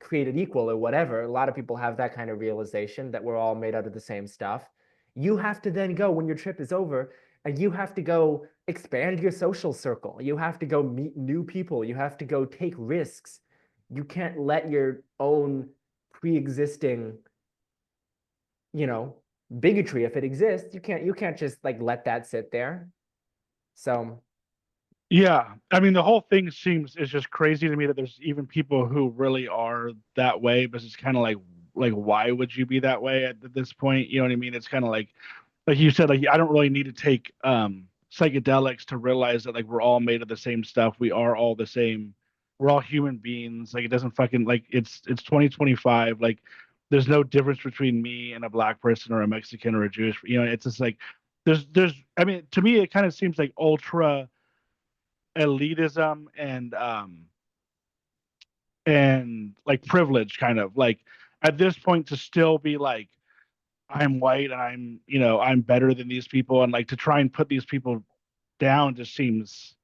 created equal or whatever, a lot of people have that kind of realization that we're all made out of the same stuff. You have to then go when your trip is over and you have to go expand your social circle. You have to go meet new people. You have to go take risks. You can't let your own pre-existing, bigotry, if it exists, you can't just like let that sit there. So Yeah, I mean the whole thing seems is just crazy to me that there's even people who really are that way, but it's kind of like why would you be that way at this point? You know what I mean? It's kind of like you said, like I don't really need to take psychedelics to realize that like we're all made of the same stuff. We are all the same. We're all human beings. Like it doesn't fucking like it's 2025. Like there's no difference between me and a black person or a Mexican or a Jewish. It's just like there's I mean to me it kind of seems like ultra elitism and like privilege kind of like at this point to still be like I'm white and I'm better than these people and like to try and put these people down just seems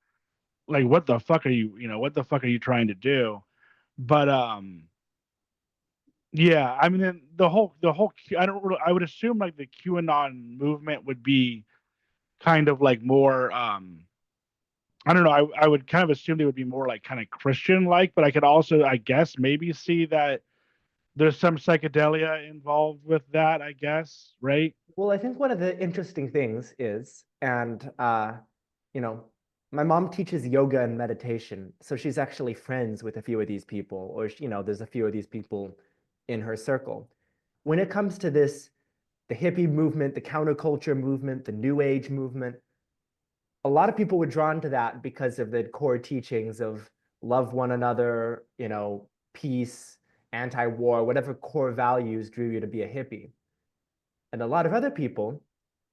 like what the fuck are what the fuck are you trying to do? But yeah, I mean then the whole I would assume like the QAnon movement would be kind of like more I don't know. I would kind of assume they would be more like kind of Christian like, but I could also, I guess, maybe see that there's some psychedelia involved with that, I guess, right? well, I think one of the interesting things is, and you know, my mom teaches yoga and meditation, so she's actually friends with a few of these people, or there's a few of these people in her circle. When it comes to this, the hippie movement, the counterculture movement, the new age movement, a lot of people were drawn to that because of the core teachings of love one another, peace, anti-war, whatever core values drew you to be a hippie. And a lot of other people,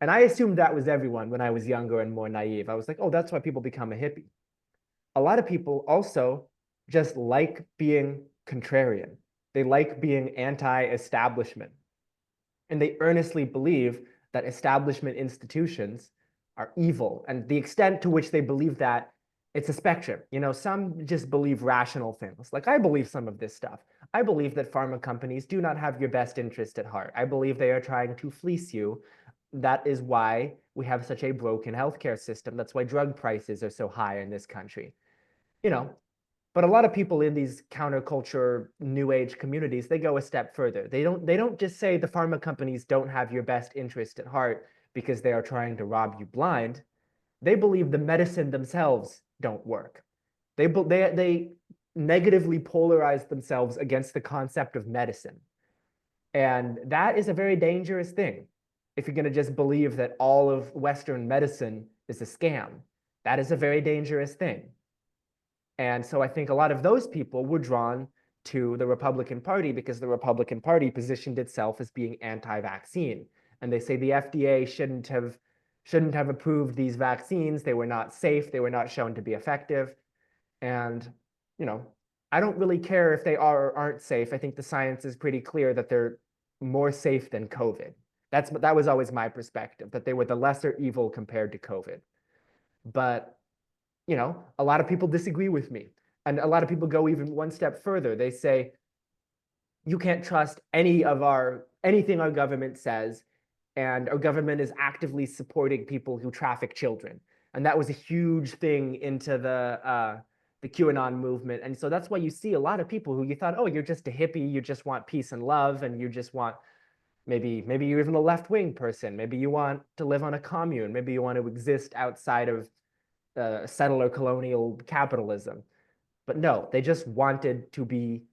and I assumed that was everyone when I was younger and more naive. I was like, oh, that's why people become a hippie. A lot of people also just like being contrarian. They like being anti-establishment. And they earnestly believe that establishment institutions are evil. And the extent to which they believe that, it's a spectrum. Some just believe rational things. Like I believe some of this stuff. I believe that pharma companies do not have your best interest at heart. I believe they are trying to fleece you. That is why we have such a broken healthcare system. That's why drug prices are so high in this country. You know, but a lot of people in these counterculture new age communities, they go a step further. They don't just say the pharma companies don't have your best interest at heart because they are trying to rob you blind. They believe the medicine themselves don't work. They negatively polarize themselves against the concept of medicine. And that is a very dangerous thing. If you're going to just believe that all of Western medicine is a scam, that is a very dangerous thing. And so I think a lot of those people were drawn to the Republican Party because the Republican Party positioned itself as being anti-vaccine. And they say the FDA shouldn't have approved these vaccines. They were not safe. They were not shown to be effective. And, you know, I don't really care if they are or aren't safe. I think the science is pretty clear that they're more safe than COVID. That was always my perspective, that they were the lesser evil compared to COVID. But a lot of people disagree with me. And a lot of people go even one step further. They say, you can't trust anything our government says, and our government is actively supporting people who traffic children. And that was a huge thing into the the QAnon movement. And so that's why you see a lot of people who you thought, oh, you're just a hippie, you just want peace and love, and you just want maybe you're even a left-wing person, maybe you want to live on a commune, maybe you want to exist outside of settler colonial capitalism. But no, they just wanted to be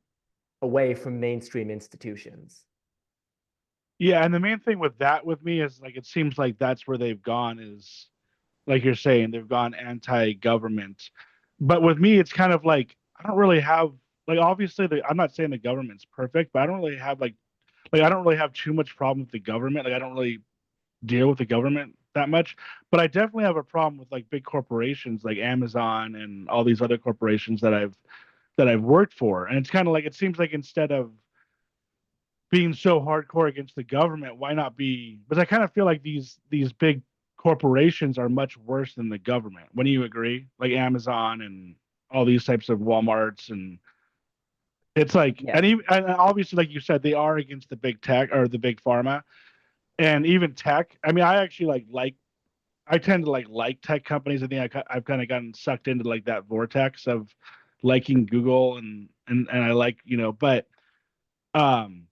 away from mainstream institutions. Yeah, and the main thing with that with me is like it seems like that's where they've gone is like you're saying, they've gone anti-government. But with me, it's kind of like I don't really have like obviously I'm not saying the government's perfect, but I don't really have like I don't really have too much problem with the government. Like I don't really deal with the government that much. But I definitely have a problem with like big corporations like Amazon and all these other corporations that I've worked for. And it's kind of like it seems like instead of being so hardcore against the government, why not be? But I kind of feel like these big corporations are much worse than the government. When do you agree? Like Amazon and all these types of WalMarts and it's like Yes. and obviously like you said they are against the big tech or the big pharma and even tech. I mean, I actually like I tend to like tech companies. I think I've kind of gotten sucked into like that vortex of liking Google and I like but um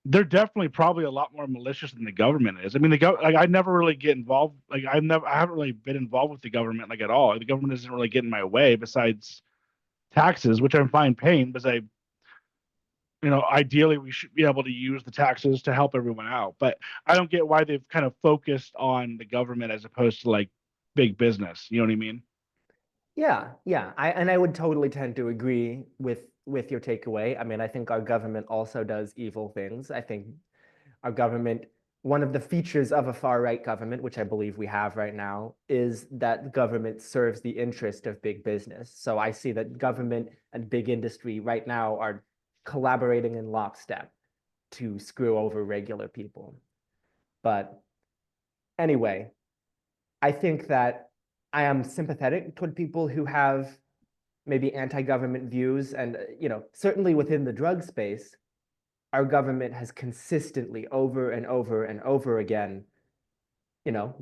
they're definitely probably a lot more malicious than the government is. I mean, like I never really get involved. Like I haven't really been involved with the government like at all. The government doesn't really get in my way besides taxes, which I'm fine paying because ideally we should be able to use the taxes to help everyone out. But I don't get why they've kind of focused on the government as opposed to like big business. You know what I mean? Yeah, yeah. I would totally tend to agree with your takeaway. I mean, I think our government also does evil things. I think our government, one of the features of a far right government, which I believe we have right now, is that the government serves the interest of big business. So I see that government and big industry right now are collaborating in lockstep to screw over regular people. But anyway, I think that I am sympathetic toward people who have maybe anti-government views, and certainly within the drug space, our government has consistently over and over and over again,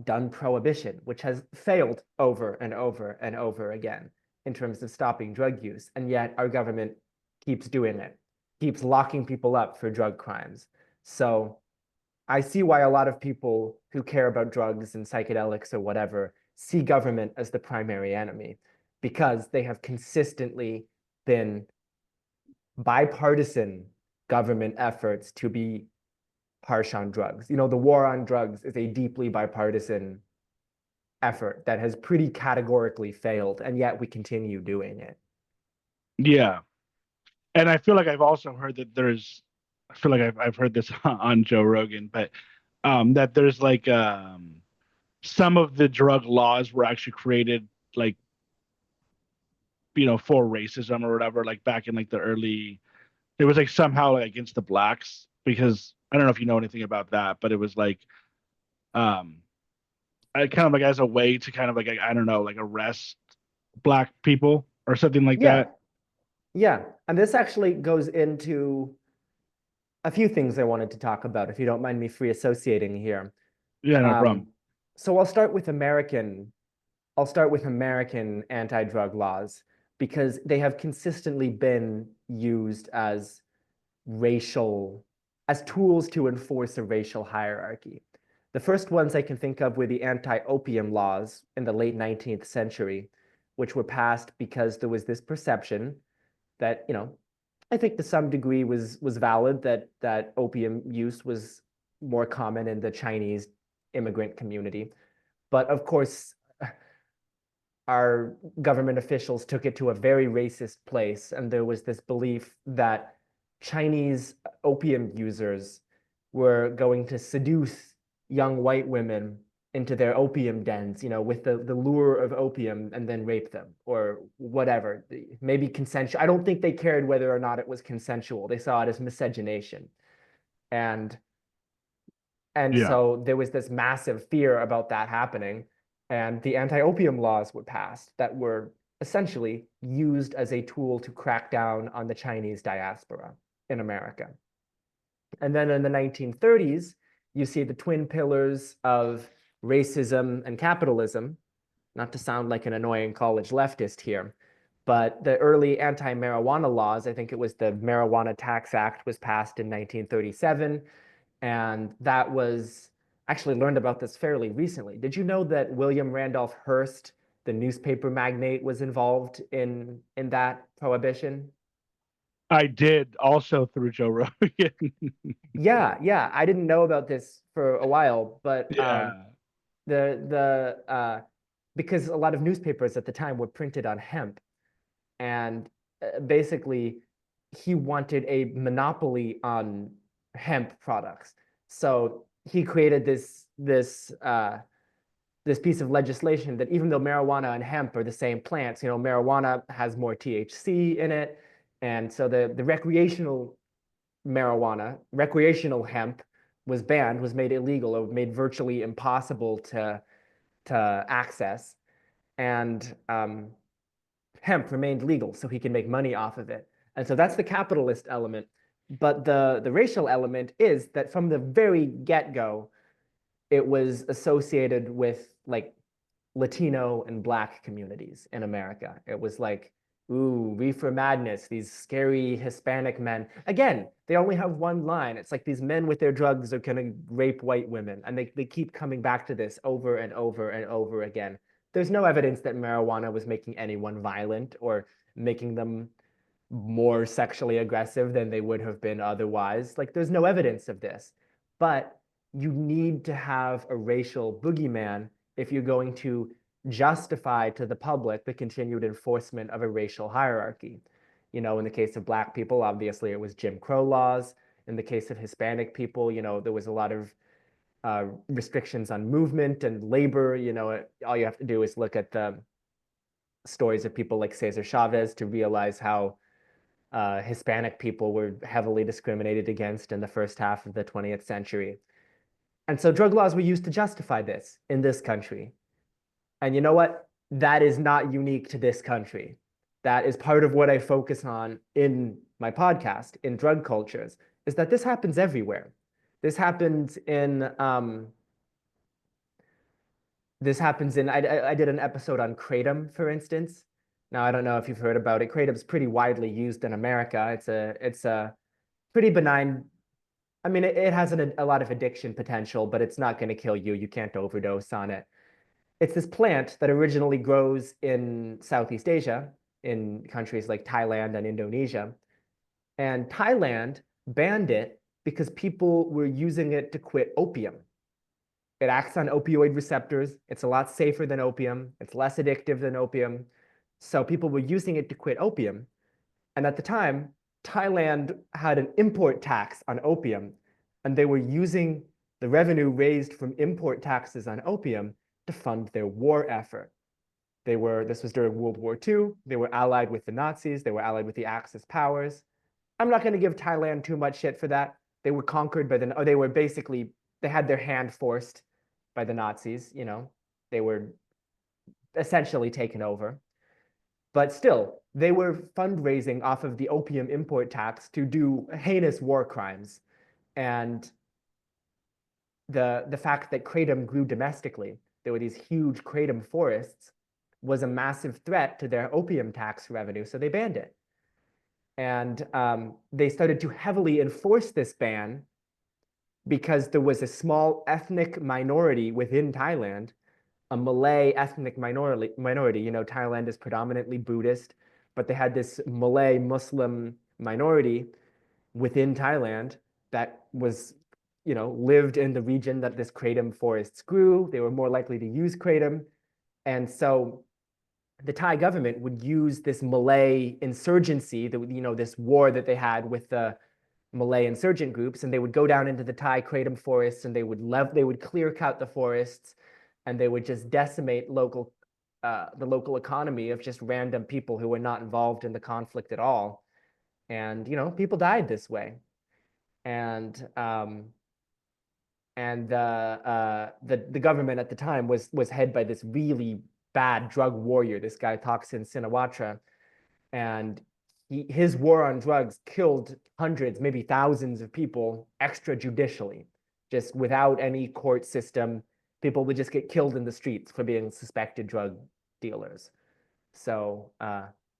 done prohibition, which has failed over and over and over again in terms of stopping drug use. And yet our government keeps doing it, keeps locking people up for drug crimes. So I see why a lot of people who care about drugs and psychedelics or whatever see government as the primary enemy because they have consistently been bipartisan government efforts to be harsh on drugs. The war on drugs is a deeply bipartisan effort that has pretty categorically failed, and yet we continue doing it. Yeah. And I feel like I've also heard that I feel like I've heard this on Joe Rogan, but that there's like some of the drug laws were actually created like for racism or whatever, like back in like the early it was like somehow like against the blacks because I don't know if you know anything about that, but it was like um I kind of like as a way to kind of like I don't know, like arrest black people or something like Yeah, that. yeah. And this actually goes into a few things I wanted to talk about, if you don't mind me free associating here. Yeah, no problem. So I'll start with American anti-drug laws because they have consistently been used as tools to enforce a racial hierarchy. The first ones I can think of were the anti-opium laws in the late 19th century, which were passed because there was this perception that, I think to some degree was valid, that opium use was more common in the Chinese immigrant community. But of course, our government officials took it to a very racist place, and there was this belief that Chinese opium users were going to seduce young white women into their opium dens, with the lure of opium and then rape them or whatever. Maybe consensual. I don't think they cared whether or not it was consensual. They saw it as miscegenation. And Yeah. so there was this massive fear about that happening. And the anti-opium laws were passed that were essentially used as a tool to crack down on the Chinese diaspora in America. And then in the 1930s, you see the twin pillars of racism and capitalism, not to sound like an annoying college leftist here, But the early anti-marijuana laws, I think it was the Marijuana Tax Act, was passed in 1937. And that was actually learned about this fairly recently. Did you know that William Randolph Hearst, the newspaper magnate, was involved in that prohibition? I did also through Joe Rogan. Yeah. I didn't know about this for a while, but Yeah. the because a lot of newspapers at the time were printed on hemp, and basically he wanted a monopoly on hemp products. So he created this piece of legislation that even though marijuana and hemp are the same plants, marijuana has more THC in it, and so the recreational marijuana, recreational hemp was banned, was made illegal, or made virtually impossible to access, and hemp remained legal, so he can make money off of it. And so that's the capitalist element. But the racial element is that from the very get-go, it was associated with like Latino and Black communities in America. It was like, ooh, reefer madness, these scary Hispanic men. Again, they only have one line. It's like these men with their drugs are gonna rape white women. And they keep coming back to this over and over and over again. There's no evidence that marijuana was making anyone violent or making them more sexually aggressive than they would have been otherwise. Like, there's no evidence of this. But you need to have a racial boogeyman if you're going to justify to the public the continued enforcement of a racial hierarchy. In the case of Black people, obviously it was Jim Crow laws. In the case of Hispanic people, there was a lot of restrictions on movement and labor. All you have to do is look at the stories of people like Cesar Chavez to realize how Hispanic people were heavily discriminated against in the first half of the 20th century. And so drug laws were used to justify this in this country. And you know what? That is not unique to this country. That is part of what I focus on in my podcast, in drug cultures, is that this happens everywhere. This happens in I did an episode on kratom, for instance. Now, I don't know if you've heard about it. Kratom's pretty widely used in America. It's a pretty benign. I mean, it has a lot of addiction potential, but it's not going to kill you. You can't overdose on it. It's this plant that originally grows in Southeast Asia, in countries like Thailand and Indonesia. And Thailand banned it because people were using it to quit opium. It acts on opioid receptors. It's a lot safer than opium. It's less addictive than opium. So people were using it to quit opium. And at the time, Thailand had an import tax on opium, and they were using the revenue raised from import taxes on opium to fund their war effort. This was during World War II. They were allied with the Nazis. They were allied with the Axis powers. I'm not going to give Thailand too much shit for that. They were conquered by they were basically, they had their hand forced by the Nazis. They were essentially taken over. But still, they were fundraising off of the opium import tax to do heinous war crimes. And the fact that kratom grew domestically, there were these huge kratom forests, was a massive threat to their opium tax revenue, so they banned it. And they started to heavily enforce this ban because there was a small ethnic minority within Thailand, a Malay ethnic minority. Thailand is predominantly Buddhist, but they had this Malay Muslim minority within Thailand that was, lived in the region that this kratom forests grew. They were more likely to use kratom. And so the Thai government would use this Malay insurgency, this war that they had with the Malay insurgent groups, and they would go down into the Thai kratom forests, and they would clear cut the forests, and they would just decimate the local economy of just random people who were not involved in the conflict at all. And people died this way. And the government at the time was headed by this really bad drug warrior, this guy Thaksin Shinawatra, and his war on drugs killed hundreds, maybe thousands of people extrajudicially, just without any court system. People would just get killed in the streets for being suspected drug dealers. So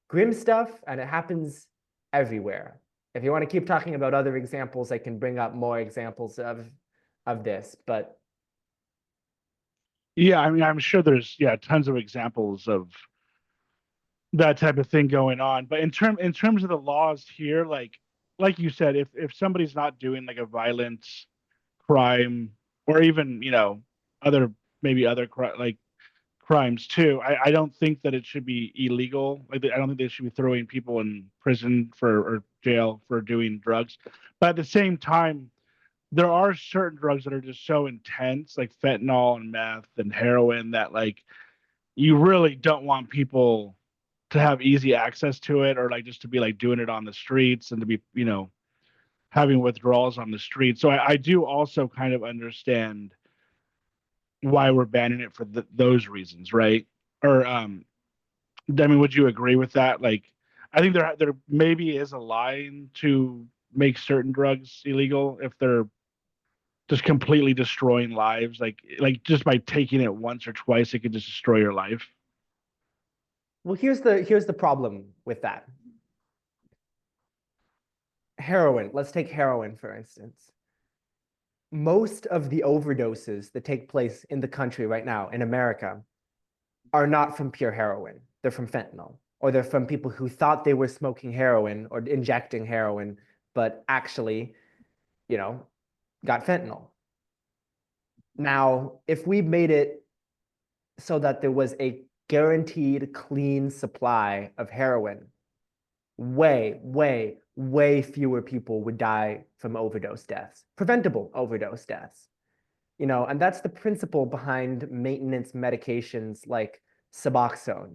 grim stuff, and it happens everywhere. If you want to keep talking about other examples, I can bring up more examples of this, but Yeah, I mean, I'm sure there's tons of examples of that type of thing going on. But in terms of the laws here, like you said, if somebody's not doing like a violent crime or even other maybe like crimes too, I don't think that it should be illegal. Like I don't think they should be throwing people in prison for or jail for doing drugs. But at the same time, there are certain drugs that are just so intense, like fentanyl and meth and heroin, that like you really don't want people to have easy access to it, or like just to be like doing it on the streets and to be having withdrawals on the street. So I do also kind of understand why we're banning it for those reasons, right? Or I mean, would you agree with that? Like, I think there maybe is a line to make certain drugs illegal if they're just completely destroying lives. Like just by taking it once or twice, it could just destroy your life. well, here's the problem with that. Heroin, let's take heroin for instance. Most of the overdoses that take place in the country right now in America are not from pure heroin. They're from fentanyl, or they're from people who thought they were smoking heroin or injecting heroin, but actually, got fentanyl. Now, if we made it so that there was a guaranteed clean supply of heroin, way fewer people would die from overdose deaths, preventable overdose deaths. And that's the principle behind maintenance medications like Suboxone.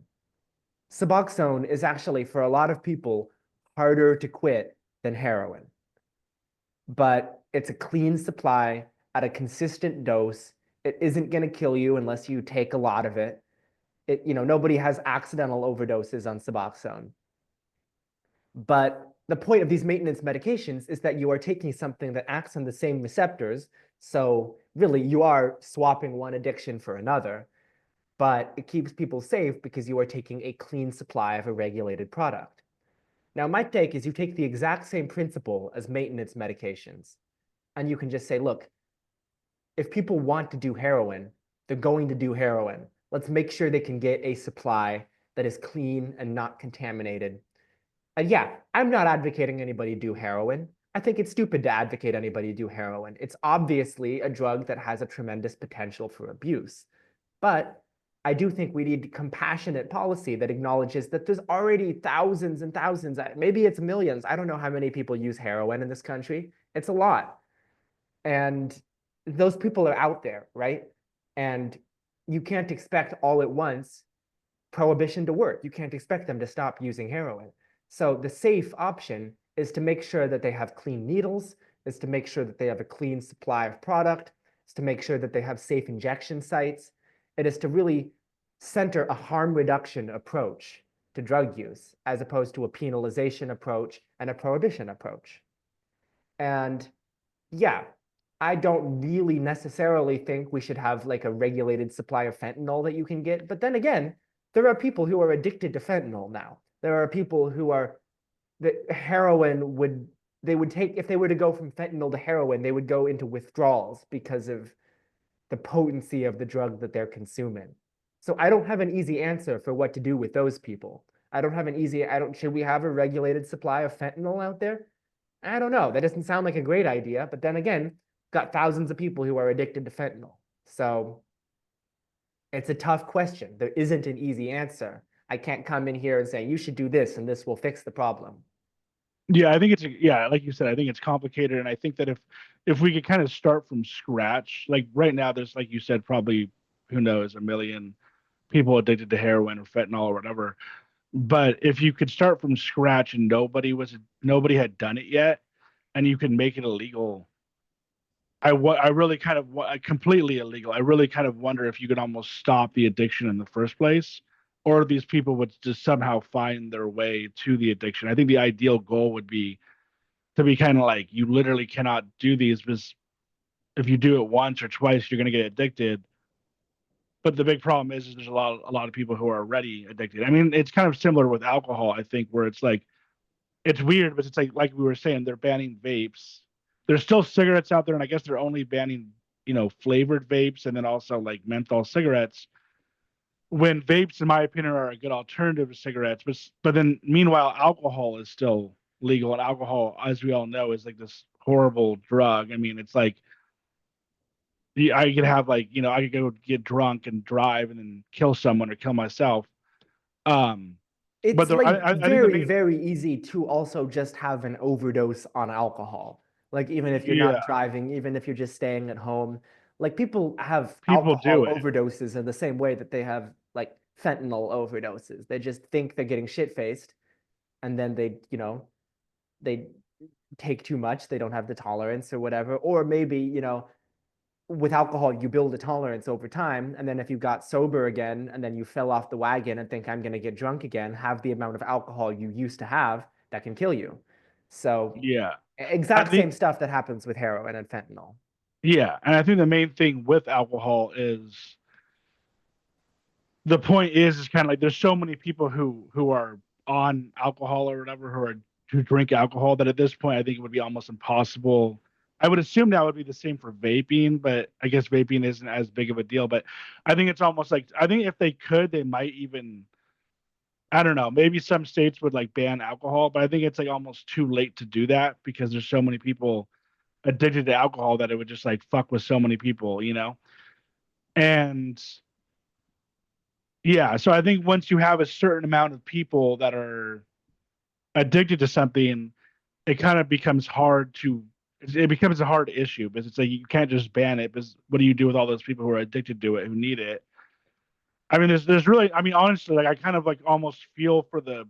Suboxone is actually, for a lot of people, harder to quit than heroin. But it's a clean supply at a consistent dose. It isn't going to kill you unless you take a lot of it. Nobody has accidental overdoses on Suboxone. But the point of these maintenance medications is that you are taking something that acts on the same receptors. So really, you are swapping one addiction for another, but it keeps people safe because you are taking a clean supply of a regulated product. Now, my take is you take the exact same principle as maintenance medications, and you can just say, look, if people want to do heroin, they're going to do heroin. Let's make sure they can get a supply that is clean and not contaminated. And yeah, I'm not advocating anybody do heroin. I think it's stupid to advocate anybody do heroin. It's obviously a drug that has a tremendous potential for abuse. But I do think we need compassionate policy that acknowledges that there's already thousands and thousands, maybe it's millions. I don't know how many people use heroin in this country. It's a lot. And those people are out there, right? And you can't expect all at once prohibition to work. You can't expect them to stop using heroin. So the safe option is to make sure that they have clean needles, is to make sure that they have a clean supply of product, is to make sure that they have safe injection sites. It is to really center a harm reduction approach to drug use as opposed to a penalization approach and a prohibition approach. And yeah, I don't really necessarily think we should have like a regulated supply of fentanyl that you can get. But then again, there are people who are addicted to fentanyl now. There are people who are, the heroin would, they would take, if they were to go from fentanyl to heroin, they would go into withdrawals because of the potency of the drug that they're consuming. So I don't have an easy answer for what to do with those people. Should we have a regulated supply of fentanyl out there? I don't know. That doesn't sound like a great idea. But then again, got thousands of people who are addicted to fentanyl. So it's a tough question. There isn't an easy answer. I can't come in here and say, you should do this and this will fix the problem. Yeah, I think like you said, I think it's complicated, and I think that if we could kind of start from scratch, like right now, there's like you said, probably who knows, a million people addicted to heroin or fentanyl or whatever. But if you could start from scratch and nobody had done it yet, and you can make it illegal, I really kind of completely illegal. I really kind of wonder if you could almost stop the addiction in the first place, or these people would just somehow find their way to the addiction. I think the ideal goal would be to be kind of like you literally cannot do these because if you do it once or twice, you're going to get addicted. But the big problem is there's a lot of people who are already addicted. I mean, it's kind of similar with alcohol, I think, where it's like it's weird, but it's like we were saying, they're banning vapes. There's still cigarettes out there, and I guess they're only banning, flavored vapes and then also like menthol cigarettes. When vapes, in my opinion, are a good alternative to cigarettes, but then meanwhile, alcohol is still legal, and alcohol, as we all know, is like this horrible drug. I mean, it's like I could have like I could go get drunk and drive and then kill someone or kill myself. Um, but It's the, like I think the very, main very easy to also just have an overdose on alcohol. Like even if you're not yeah, driving, even if you're just staying at home, like people have people alcohol do it. overdoses in the same way that they have like fentanyl overdoses. They just think they're getting shit-faced and then they take too much, they don't have the tolerance or whatever. Or maybe, with alcohol, you build a tolerance over time. And then if you got sober again and then you fell off the wagon and think I'm going to get drunk again, have the amount of alcohol you used to have, that can kill you. So Yeah, I exact think same stuff that happens with heroin and fentanyl. yeah, and I think the main thing with alcohol is the point is kind of like there's so many people who are on alcohol or whatever who drink alcohol that at this point I think it would be almost impossible. I would assume that would be the same for vaping, but I guess vaping isn't as big of a deal. But I think it's almost like I think if they could, they might even I don't know, maybe some states would like ban alcohol, but I think it's like almost too late to do that because there's so many people addicted to alcohol that it would just like fuck with so many people. And yeah, so I think once you have a certain amount of people that are addicted to something, it kind of becomes hard to it becomes a hard issue because it's like you can't just ban it because what do you do with all those people who are addicted to it who need it? I mean, there's really I mean honestly like I kind of like almost feel for the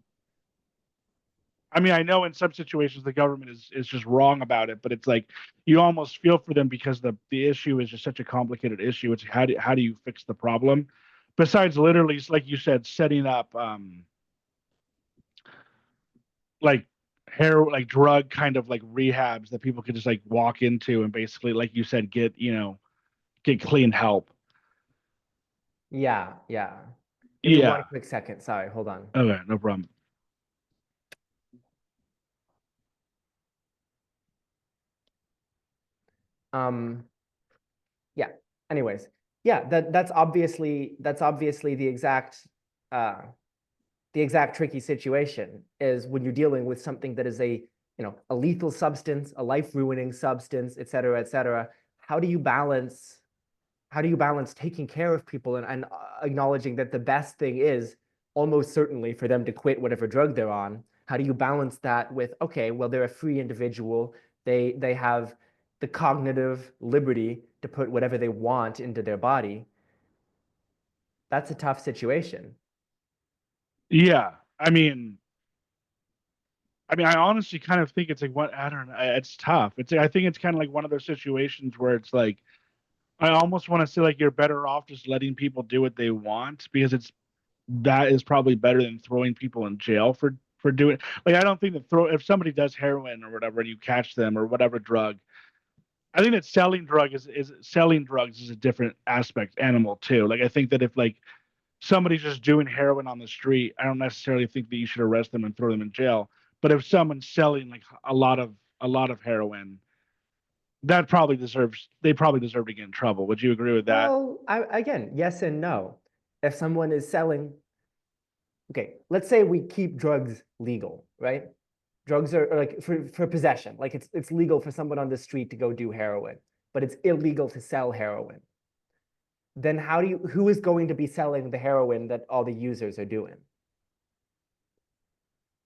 I mean I know in some situations the government is just wrong about it, but it's like you almost feel for them because the issue is just such a complicated issue. It's how do you fix the problem? Besides literally like you said setting up like like drug kind of like rehabs that people could just like walk into and basically like you said get clean help. Yeah, yeah. Give me one Yeah, quick second. Sorry, hold on. okay, no problem. Um, yeah. Anyways, yeah, that's obviously uh the exact tricky situation is when you're dealing with something that is a lethal substance, a life-ruining substance, et cetera, et cetera. How do you balance taking care of people and acknowledging that the best thing is almost certainly for them to quit whatever drug they're on? How do you balance that with, okay, well, they're a free individual. They have the cognitive liberty to put whatever they want into their body. That's a tough situation. Yeah, I mean I honestly kind of think it's like what I don't know, it's tough. I think it's kind of like one of those situations where it's like I almost want to say like you're better off just letting people do what they want because that is probably better than throwing people in jail for doing like I don't think that throw if somebody does heroin or whatever and you catch them or whatever drug. I think that selling drugs is a different aspect animal too. Like I think that if like somebody's just doing heroin on the street, I don't necessarily think that you should arrest them and throw them in jail. But if someone's selling like a lot of heroin, they probably deserve to get in trouble. Would you agree with that? Well, again, yes and no. If someone is selling, okay, let's say we keep drugs legal, right? Drugs are like for possession, like it's legal for someone on the street to go do heroin, but it's illegal to sell heroin. Then who is going to be selling the heroin that all the users are doing?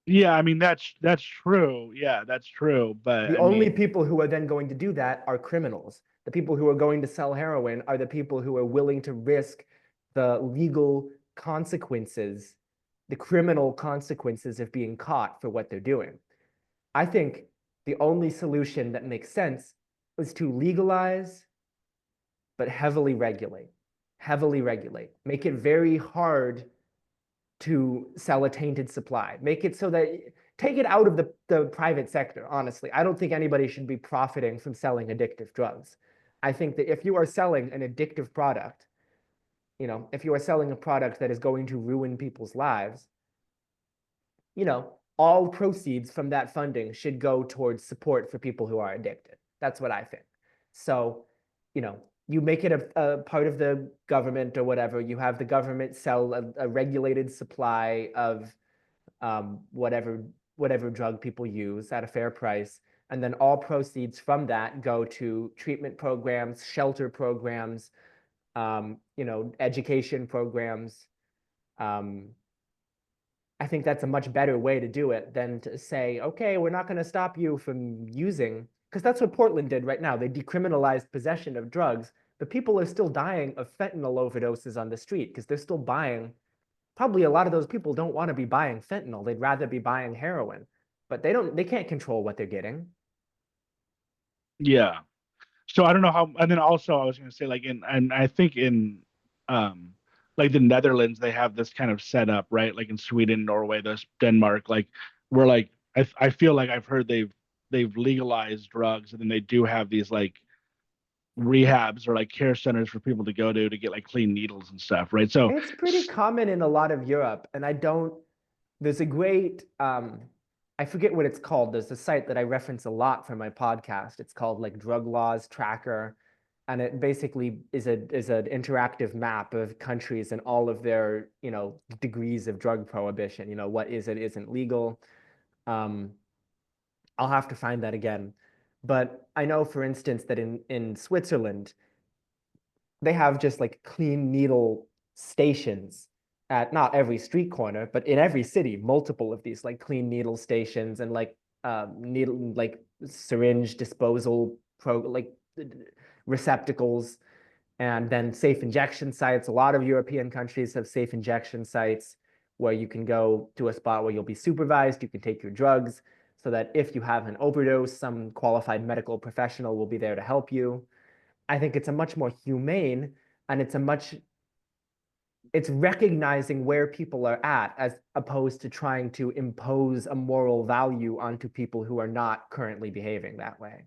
Yeah, I mean that's true. Yeah, that's true. But The I only mean, people who are then going to do that are criminals. The people who are going to sell heroin are the people who are willing to risk the legal consequences, the criminal consequences of being caught for what they're doing. I think the only solution that makes sense is to legalize, but heavily regulate, make it very hard to sell a tainted supply, make it so that take it out of the private sector. Honestly, I don't think anybody should be profiting from selling addictive drugs. I think that if you are selling an addictive product, if you are selling a product that is going to ruin people's lives, all proceeds from that funding should go towards support for people who are addicted. That's what I think. So, you make it a part of the government or whatever. You have the government sell a regulated supply of whatever drug people use at a fair price. And then all proceeds from that go to treatment programs, shelter programs, education programs. I think that's a much better way to do it than to say, okay, we're not going to stop you from using, because that's what Portland did right now. They decriminalized possession of drugs, but people are still dying of fentanyl overdoses on the street because they're still buying. Probably a lot of those people don't want to be buying fentanyl. They'd rather be buying heroin, but they can't control what they're getting. Yeah. So I don't know how, and then also I was going to say like and I think in um like the Netherlands they have this kind of setup, right? Like in Sweden, Norway, this Denmark, like where like I feel like I've heard they've legalized drugs, and then they do have these like rehabs or like care centers for people to go to get like clean needles and stuff, right? So It's pretty common in a lot of Europe, and there's a great, I forget what it's called. There's a site that I reference a lot for my podcast. It's called like Drug Laws Tracker, and it basically is an interactive map of countries and all of their, degrees of drug prohibition. What is and isn't legal. Um, I'll have to find that again. But I know, for instance, that in Switzerland, they have just like clean needle stations at not every street corner, but in every city, multiple of these like clean needle stations and like needle like syringe disposal receptacles, and then safe injection sites. A lot of European countries have safe injection sites where you can go to a spot where you'll be supervised, you can take your drugs, so that if you have an overdose, some qualified medical professional will be there to help you. I think it's a much more humane, and it's recognizing where people are at as opposed to trying to impose a moral value onto people who are not currently behaving that way.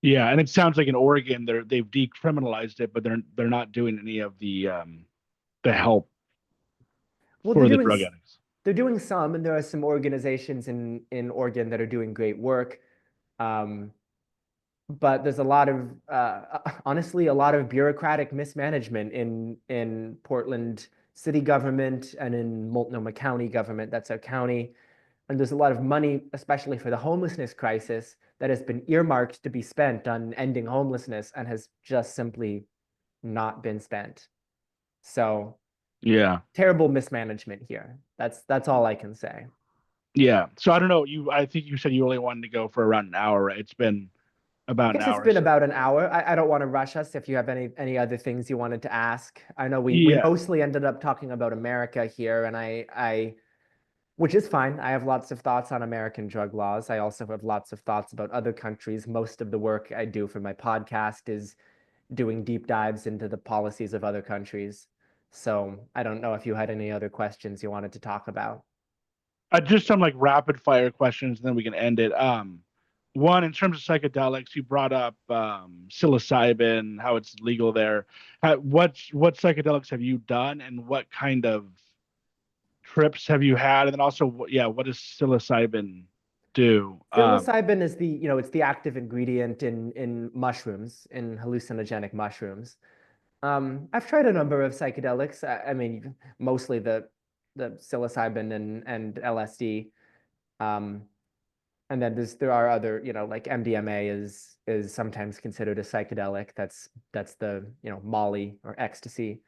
yeah, and it sounds like in Oregon they've decriminalized it, but they're not doing any of the help Well, for the drug addicts. they're doing some, and there are some organizations in Oregon that are doing great work. Um, but there's a lot of honestly a lot of bureaucratic mismanagement in Portland city government and in Multnomah County government. That's our county. And there's a lot of money, especially for the homelessness crisis, that has been earmarked to be spent on ending homelessness and has just simply not been spent. So Yeah. terrible mismanagement here. That's all I can say. Yeah. So I don't know. I think you said you only wanted to go for around an hour, right? It's been I about an guess it's hour. been So about an hour. I don't want to rush us. If you have any other things you wanted to ask, I know we yeah. mostly ended up talking about America here, and I which is fine. I have lots of thoughts on American drug laws. I also have lots of thoughts about other countries. Most of the work I do for my podcast is doing deep dives into the policies of other countries. So I don't know if you had any other questions you wanted to talk about. Just some like rapid fire questions, and then we can end it. One, in terms of psychedelics, you brought up psilocybin, how it's legal there. What psychedelics have you done, and what kind of trips have you had? And then also, yeah, what does psilocybin do? Psilocybin is it's the active ingredient in mushrooms, in hallucinogenic mushrooms. I've tried a number of psychedelics. I mean, mostly the psilocybin and LSD. Um, and then there are other, like MDMA is sometimes considered a psychedelic. That's the, Molly or ecstasy.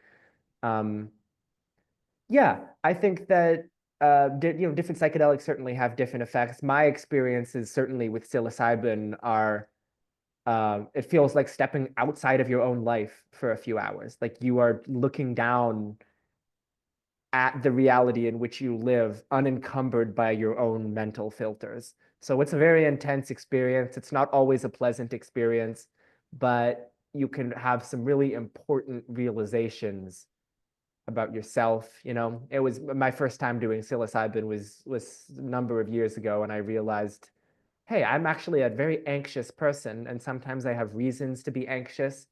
Um, yeah, I think that different psychedelics certainly have different effects. My experiences certainly with psilocybin are it feels like stepping outside of your own life for a few hours. Like you are looking down at the reality in which you live, unencumbered by your own mental filters. So it's a very intense experience. It's not always a pleasant experience, but you can have some really important realizations about yourself. It was my first time doing psilocybin was a number of years ago, and I realized, hey, I'm actually a very anxious person, and sometimes I have reasons to be anxious,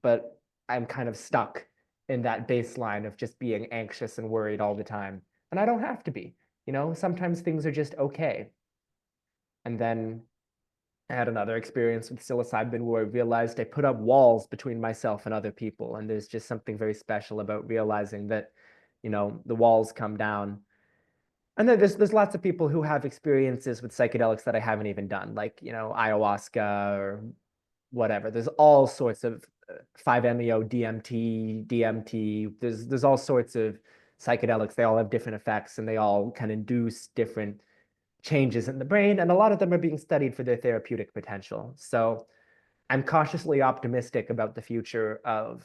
but I'm kind of stuck in that baseline of just being anxious and worried all the time. And I don't have to be, sometimes things are just okay. And then I had another experience with psilocybin where I realized I put up walls between myself and other people. And there's just something very special about realizing that, the walls come down. And then there's lots of people who have experiences with psychedelics that I haven't even done, like, ayahuasca or whatever. There's all sorts of 5-MeO, DMT. There's all sorts of psychedelics. They all have different effects and they all can induce different changes in the brain. And a lot of them are being studied for their therapeutic potential. So I'm cautiously optimistic about the future of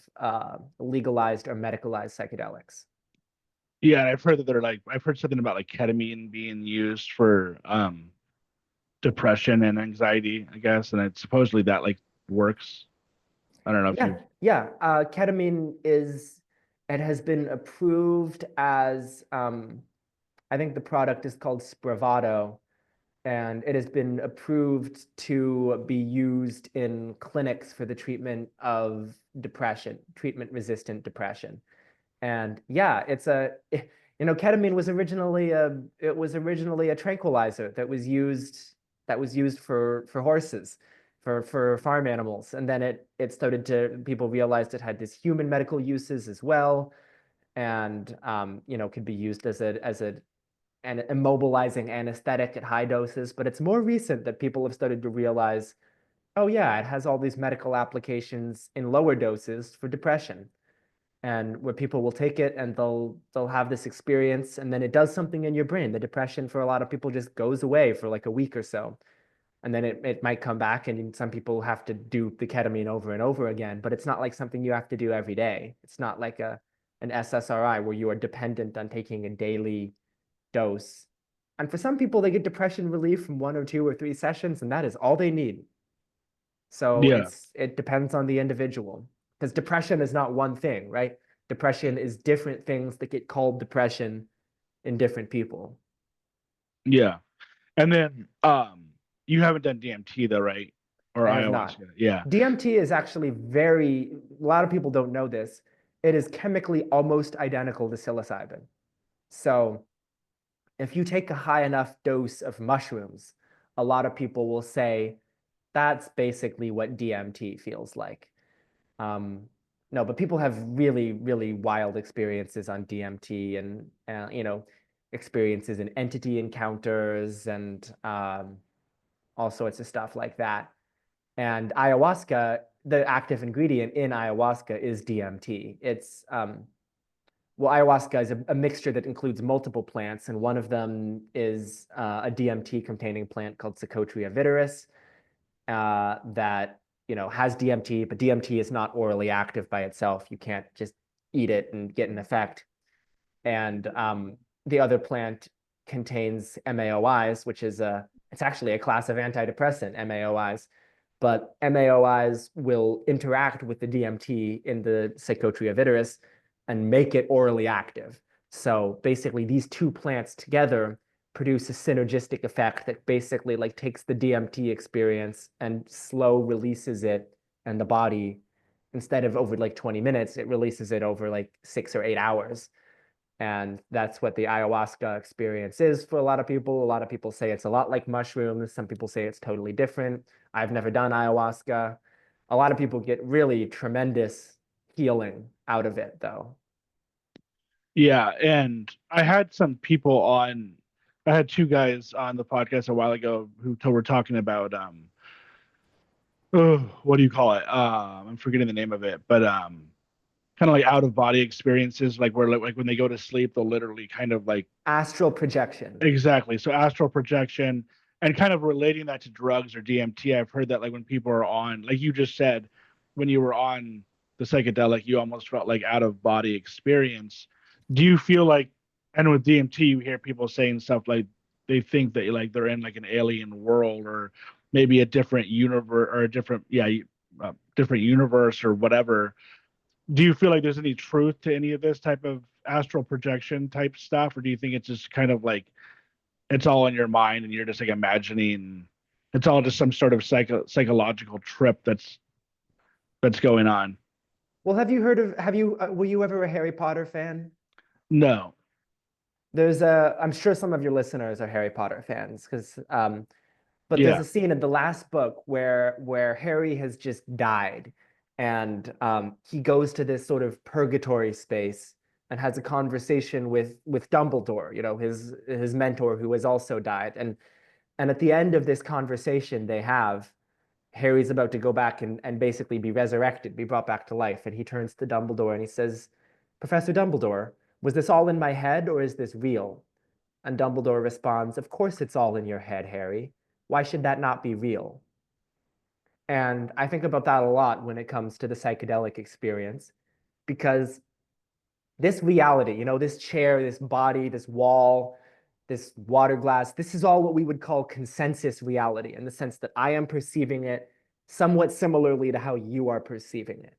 legalized or medicalized psychedelics. Yeah, I've heard that I've heard something about like ketamine being used for depression and anxiety, I guess, and it's supposedly that like works. I don't know if Yeah, you. yeah. Ketamine it has been approved as, I think the product is called Spravato, and it has been approved to be used in clinics for the treatment of depression, treatment-resistant depression. And yeah, ketamine was originally a tranquilizer that was used for horses, for farm animals, and then it started to people realized it had this human medical uses as well, and could be used as an immobilizing anesthetic at high doses. But it's more recent that people have started to realize, oh yeah, it has all these medical applications in lower doses for depression, and where people will take it and they'll have this experience, and then it does something in your brain. The depression for a lot of people just goes away for like a week or so, and then it might come back, and some people have to do the ketamine over and over again, but it's not like something you have to do every day. It's not like an SSRI where you are dependent on taking a daily dose. And for some people, they get depression relief from 1 or 2 or 3 sessions, and that is all they need. So Yeah, it depends on the individual, because depression is not one thing, right? Depression is different things that get called depression in different people. yeah. And then you haven't done DMT though, right? Or I have not. ayahuasca. Yeah. DMT is actually a lot of people don't know this. It is chemically almost identical to psilocybin. So if you take a high enough dose of mushrooms, a lot of people will say that's basically what DMT feels like. Um, no, but people have really, really wild experiences on DMT, and experiences in entity encounters, and all sorts of stuff like that. And ayahuasca, the active ingredient in ayahuasca is DMT. Well, ayahuasca is a mixture that includes multiple plants, and one of them is a DMT containing plant called Psychotria viridis, that has DMT, but DMT is not orally active by itself. You can't just eat it and get an effect. And the other plant contains MAOIs, which is it's actually a class of antidepressant, MAOIs. But MAOIs will interact with the DMT in the Psychotria viridis and make it orally active. So basically, these two plants together produce a synergistic effect that basically like takes the DMT experience and slow releases it in the body. Instead of over like 20 minutes, it releases it over like 6 or 8 hours. And that's what the ayahuasca experience is for a lot of people. A lot of people say it's a lot like mushrooms. Some people say it's totally different. I've never done ayahuasca. A lot of people get really tremendous healing out of it, though. Yeah, and I had some people on. I had two guys on the podcast a while ago who were talking about oh, what do you call it? I'm forgetting the name of it, but kind of like out of body experiences, like where like when they go to sleep, they'll literally kind of like Astral projection. exactly. So astral projection and kind of relating that to drugs or DMT. I've heard that like when people are on, like you just said, when you were on the psychedelic, you almost felt like out of body experience. Do you feel like, and with DMT, you hear people saying stuff like they think that like they're in like an alien world or maybe a different universe or a different, yeah, different universe or whatever. Do you feel like there's any truth to any of this type of astral projection type stuff, or do you think it's just kind of like it's all in your mind and you're just like imagining it's all just some sort of psychological trip that's going on? Well, were you ever a Harry Potter fan? No. I'm sure some of your listeners are Harry Potter fans but there's Yeah. a scene in the last book where Harry has just died, and he goes to this sort of purgatory space and has a conversation with Dumbledore, his mentor who has also died. And at the end of this conversation they have, Harry's about to go back and basically be resurrected, be brought back to life. And he turns to Dumbledore and he says, Professor Dumbledore, was this all in my head or is this real? And Dumbledore responds, Of course it's all in your head, Harry. Why should that not be real? And I think about that a lot when it comes to the psychedelic experience, because this reality, this chair, this body, this wall, this water glass, this is all what we would call consensus reality, in the sense that I am perceiving it somewhat similarly to how you are perceiving it.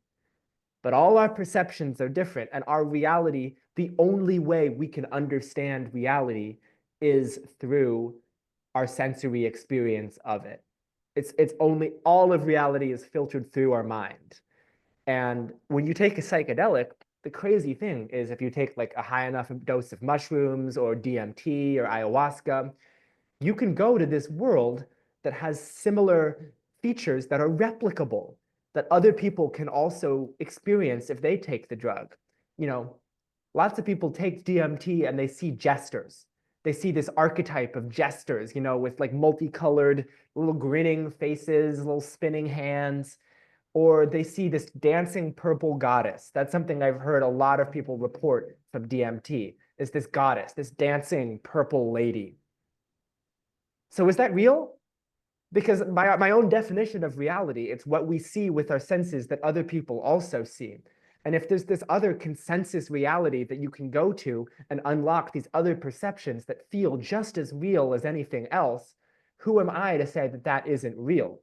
But all our perceptions are different, and our reality, the only way we can understand reality is through our sensory experience of it. It's only, all of reality is filtered through our mind. And when you take a psychedelic, the crazy thing is if you take like a high enough dose of mushrooms or DMT or ayahuasca, you can go to this world that has similar features that are replicable, that other people can also experience if they take the drug. You know, Lots of people take DMT and they see jesters. They see this archetype of jesters, with like multicolored little grinning faces, little spinning hands, or they see this dancing purple goddess. That's something I've heard a lot of people report from DMT, is this goddess, this dancing purple lady. So is that real? Because my own definition of reality, it's what we see with our senses that other people also see. And if there's this other consensus reality that you can go to and unlock these other perceptions that feel just as real as anything else, who am I to say that that isn't real?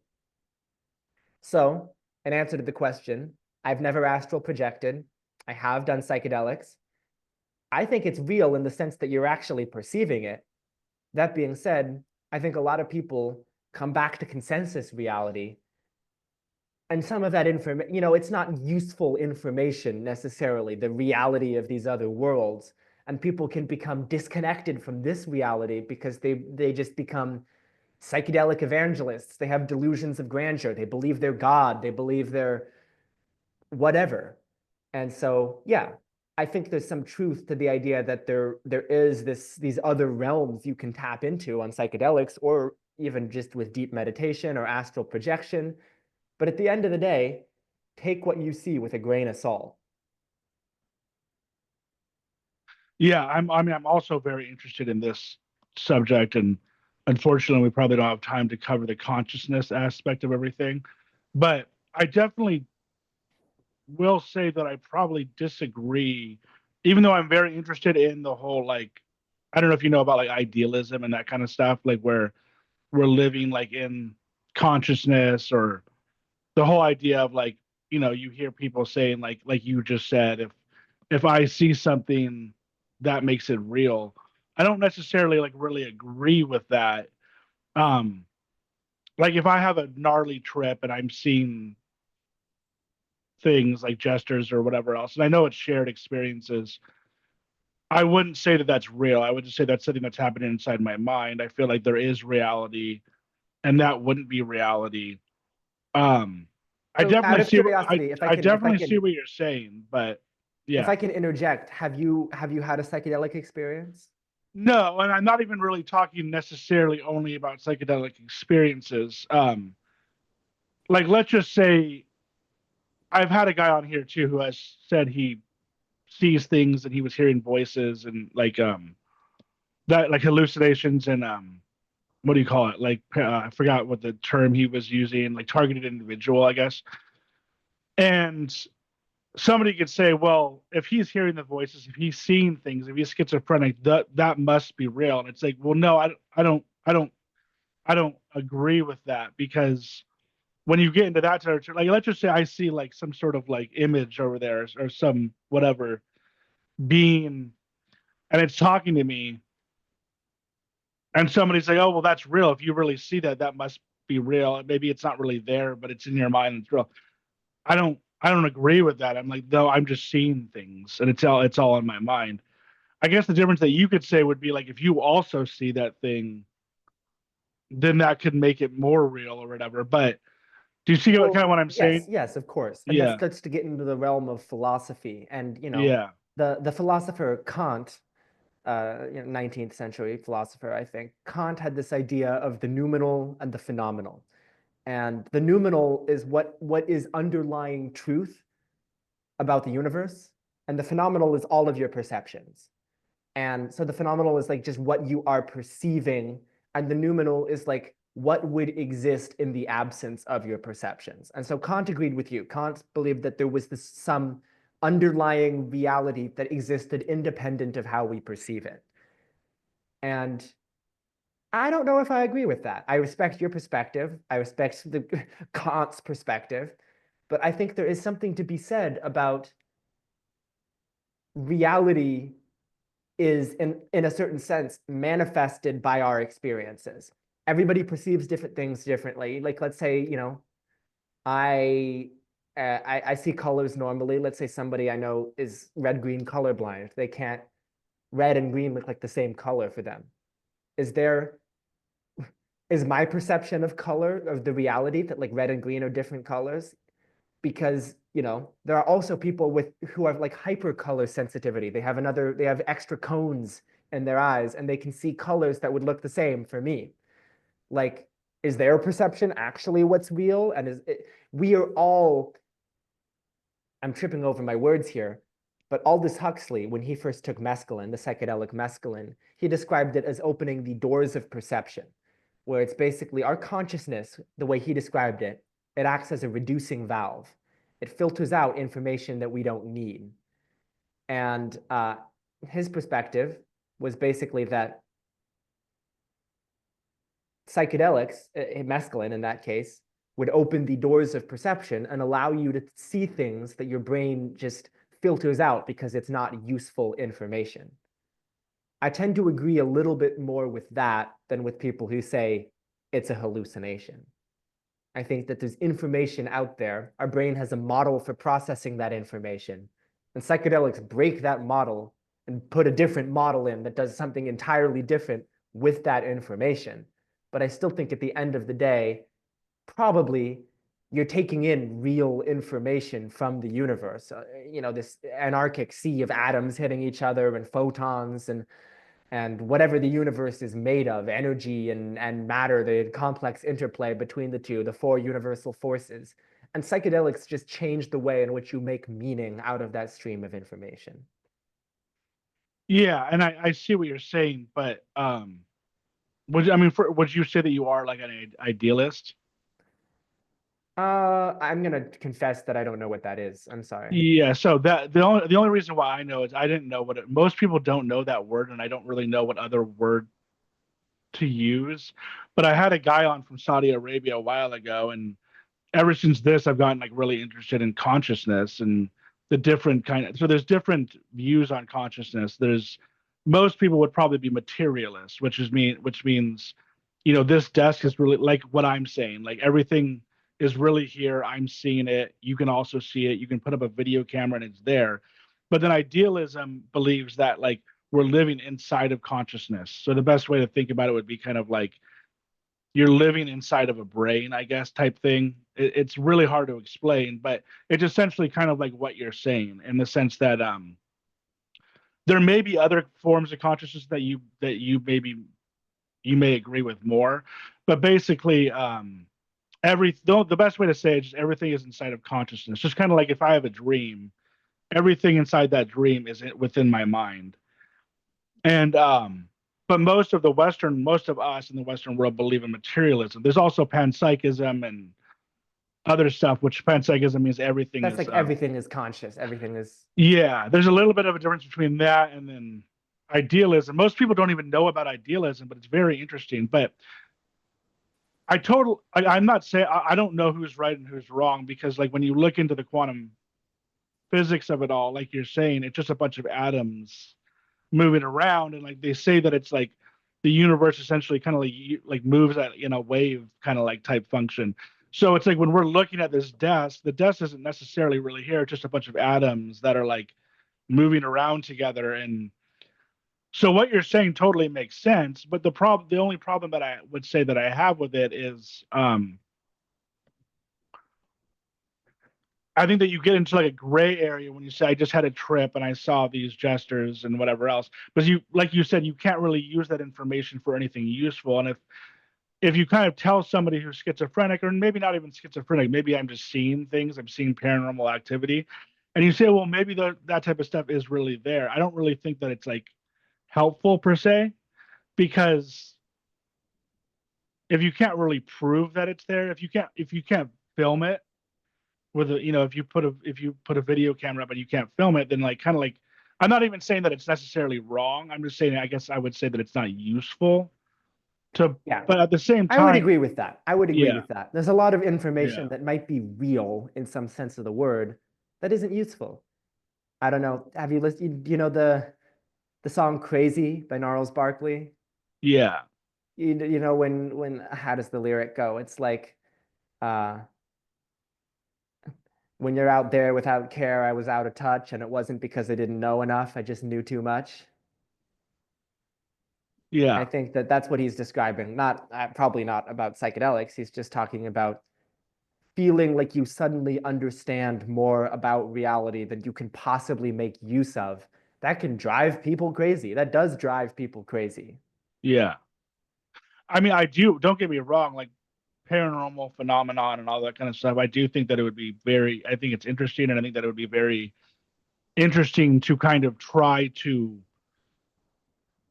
So, in answer to the question, I've never astral projected. I have done psychedelics. I think it's real in the sense that you're actually perceiving it. That being said, I think a lot of people come back to consensus reality. And some of that information, it's not useful information necessarily, the reality of these other worlds. And people can become disconnected from this reality because they just become psychedelic evangelists. They have delusions of grandeur. They believe they're God. They believe they're whatever. And so, yeah, I think there's some truth to the idea that there is these other realms you can tap into on psychedelics, or even just with deep meditation or astral projection. But at the end of the day, take what you see with a grain of salt. Yeah, I'm also very interested in this subject, and unfortunately we probably don't have time to cover the consciousness aspect of everything. But I definitely will say that I probably disagree, even though I'm very interested in the whole, like, I don't know if you know about like idealism and that kind of stuff, like where we're living like in consciousness, or the whole idea of like, you hear people saying like you just said, if I see something that makes it real. I don't necessarily like really agree with that. Um, like if I have a gnarly trip and I'm seeing things like gestures or whatever else, and I know it's shared experiences, I wouldn't say that that's real. I would just say that's something that's happening inside my mind. I feel like there is reality, and that wouldn't be reality. Um, I So out definitely of see. curiosity, I definitely see what you're saying, but if yeah, I can interject, have you had a psychedelic experience? no, and I'm not even really talking necessarily only about psychedelic experiences. Like let's just say I've had a guy on here too who has said he sees things and he was hearing voices and like that, like hallucinations, and what do you call it? Like I forgot what the term he was using, like targeted individual, I guess. And somebody could say, well, if he's hearing the voices, if he's seeing things, if he's schizophrenic, that must be real. And it's like, well, no, I don't agree with that, because when you get into that territory, like let's just say I see like some sort of like image over there, or some whatever being, and it's talking to me, and somebody's like, oh well, that's real. If you really see that, that must be real. Maybe it's not really there, but it's in your mind and it's real. I don't I don't agree with that. I'm like, no, I'm just seeing things, and it's all in my mind. I guess the difference that you could say would be like if you also see that thing, then that could make it more real or whatever. But do you see kind Well, of what I'm yes, saying? yes, of course. And that Yeah, starts to get into the realm of philosophy. And, yeah, the philosopher Kant, 19th century philosopher, I think, Kant had this idea of the noumenal and the phenomenal. And the noumenal is what is underlying truth about the universe, and the phenomenal is all of your perceptions. And so the phenomenal is like just what you are perceiving, and the noumenal is like what would exist in the absence of your perceptions. And so Kant agreed with you. Kant believed that there was some underlying reality that existed independent of how we perceive it. And I don't know if I agree with that. I respect your perspective. I respect the Kant's perspective, but I think there is something to be said about reality is in a certain sense manifested by our experiences. Everybody perceives different things differently. Like let's say, I I see colors normally. Let's say somebody I know is red-green colorblind. They can't red and green look like the same color for them. Is there is my perception of color of the reality that like red and green are different colors? Because there are also people with who have like hyper color sensitivity. They have extra cones in their eyes and they can see colors that would look the same for me. Like, is their perception actually what's real? And we are all, I'm tripping over my words here, but Aldous Huxley, when he first took mescaline, the psychedelic mescaline, he described it as opening the doors of perception, where it's basically our consciousness, the way he described it, it acts as a reducing valve. It filters out information that we don't need. And his perspective was basically that psychedelics, mescaline in that case, would open the doors of perception and allow you to see things that your brain just filters out because it's not useful information. I tend to agree a little bit more with that than with people who say it's a hallucination. I think that there's information out there. Our brain has a model for processing that information. And psychedelics break that model and put a different model in that does something entirely different with that information. But I still think at the end of the day, probably you're taking in real information from the universe. This anarchic sea of atoms hitting each other and photons and whatever the universe is made of, energy and matter, the complex interplay between the two, the four universal forces. And psychedelics just change the way in which you make meaning out of that stream of information. yeah. And I see what you're saying, but would you say that you are like an idealist? I'm gonna confess that I don't know what that is. I'm sorry. Yeah, so that the only reason why I know is I didn't know what most people don't know that word, and I don't really know what other word to use. But I had a guy on from Saudi Arabia a while ago, and ever since this, I've gotten like really interested in consciousness and the different kind of. So there's different views on consciousness. There's most people would probably be materialist, which means, this desk is really like what I'm saying. Like everything is really here. I'm seeing it. You can also see it. You can put up a video camera and it's there. But then idealism believes that like we're living inside of consciousness. So the best way to think about it would be kind of like you're living inside of a brain, I guess, type thing. It's really hard to explain, but it's essentially kind of like what you're saying in the sense that there may be other forms of consciousness that you maybe you may agree with more, but basically, the best way to say it is everything is inside of consciousness. Just kind of like if I have a dream, everything inside that dream is within my mind. And but most of us in the Western world believe in materialism. There's also panpsychism and other stuff, which panpsychism means everything That's is like everything is conscious. Everything is. yeah, there's a little bit of a difference between that and then idealism. Most people don't even know about idealism, but it's very interesting. But I'm not saying I don't know who's right and who's wrong because like when you look into the quantum physics of it all, like you're saying, it's just a bunch of atoms moving around, and like they say that it's like the universe essentially kind of like moves at in a wave kind of like type function. So it's like when we're looking at this desk, the desk isn't necessarily really here, it's just a bunch of atoms that are like moving around together. And so what you're saying totally makes sense, but the only problem that I would say that I have with it is I think that you get into like a gray area when you say I just had a trip and I saw these gestures and whatever else. But you, like you said, you can't really use that information for anything useful. And if you kind of tell somebody who's schizophrenic, or maybe not even schizophrenic, maybe I'm just seeing things, I'm seeing paranormal activity, and you say, well, maybe that type of stuff is really there. I don't really think that it's like helpful per se, because if you can't really prove that it's there, if you can't film it with a, if you put a video camera up and you can't film it, then like kind of like, I'm not even saying that it's necessarily wrong. I'm just saying, I guess I would say that it's not useful to, Yeah, but at the same I would time, agree with that. I would agree yeah, with that. There's a lot of yeah, information that might be real in some sense of the word that isn't useful. I don't know. Have you listened? You know the song "Crazy" by Gnarls Barkley? yeah, You know when how does the lyric go? It's like uh, when you're out there without care, I was out of touch, and it wasn't because I didn't know enough. I just knew too much. I yeah, think that that's what he's describing. Not probably not about psychedelics. He's just talking about feeling like you suddenly understand more about reality than you can possibly make use of. That can drive people crazy. That does drive people crazy. yeah. I mean, I do. Don't get me wrong. Like paranormal phenomenon and all that kind of stuff. I do think that it would be very. I think it's interesting, and I think that it would be very interesting to kind of try to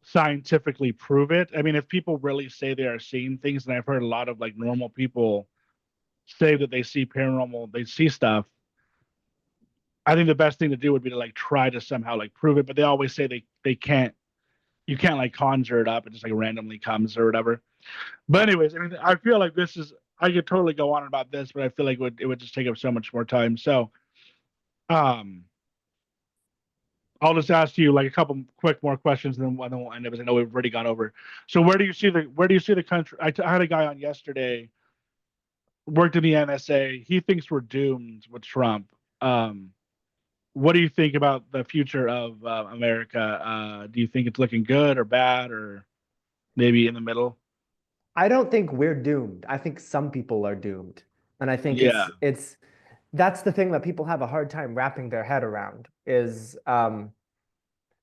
scientifically prove it. I mean, if people really say they are seeing things, and I've heard a lot of like normal people say that they see paranormal, they see stuff. I think the best thing to do would be to like try to somehow like prove it, but they always say they can't. You can't like conjure it up; it just like randomly comes or whatever. But anyways, I mean, I feel like this is. I could totally go on about this, but I feel like it would just take up so much more time. So, um, I'll just ask you like a couple quick more questions, and then we'll end up. As I know we've already gone over. So, where do you see the country? I had a guy on yesterday, worked in the NSA. He thinks we're doomed with Trump. Um, what do you think about the future of America? Do you think it's looking good or bad, or maybe in the middle? I don't think we're doomed. I think some people are doomed. And I think Yeah, it's that's the thing that people have a hard time wrapping their head around is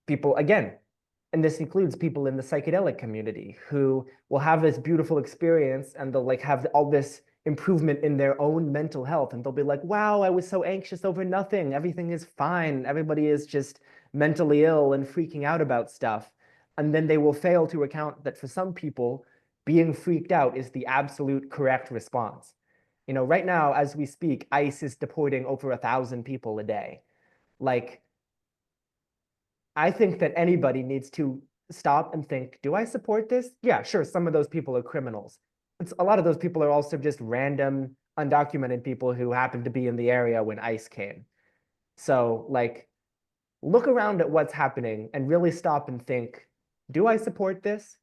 people again, and this includes people in the psychedelic community who will have this beautiful experience and they'll like have all this improvement in their own mental health and they'll be like, wow, I was so anxious over nothing, everything is fine, everybody is just mentally ill and freaking out about stuff. And then they will fail to account that for some people being freaked out is the absolute correct response. You know, right now as we speak, ICE is deporting over 1,000 people a day. Like, I think that anybody needs to stop and think, do I support this? Yeah, sure, some of those people are criminals. A lot of those people are also just random, undocumented people who happened to be in the area when ICE came. So, like, look around at what's happening and really stop and think, do I support this?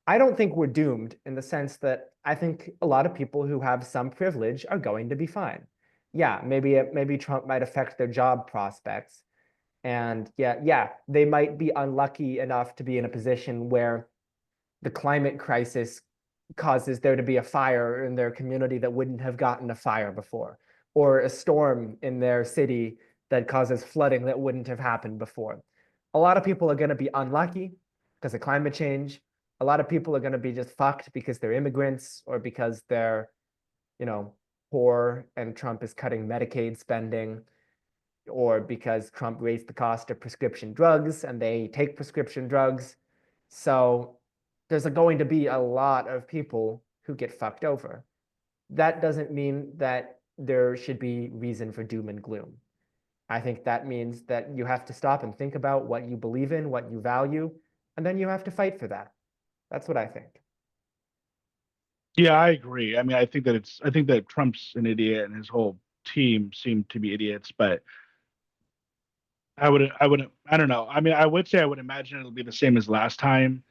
I don't think we're doomed in the sense that I think a lot of people who have some privilege are going to be fine. Yeah, maybe Trump might affect their job prospects, and yeah, they might be unlucky enough to be in a position where the climate crisis causes there to be a fire in their community that wouldn't have gotten a fire before, or a storm in their city that causes flooding that wouldn't have happened before. A lot of people are going to be unlucky because of climate change. A lot of people are going to be just fucked because they're immigrants or because they're, you know, poor and Trump is cutting Medicaid spending or because Trump raised the cost of prescription drugs and they take prescription drugs. So there's going to be a lot of people who get fucked over. That doesn't mean that there should be reason for doom and gloom. I think that means that you have to stop and think about what you believe in, what you value, and then you have to fight for that. That's what I think. yeah, I agree. I mean, I think that Trump's an idiot and his whole team seem to be idiots, but I don't know. I mean, I would say I would imagine it'll be the same as last time,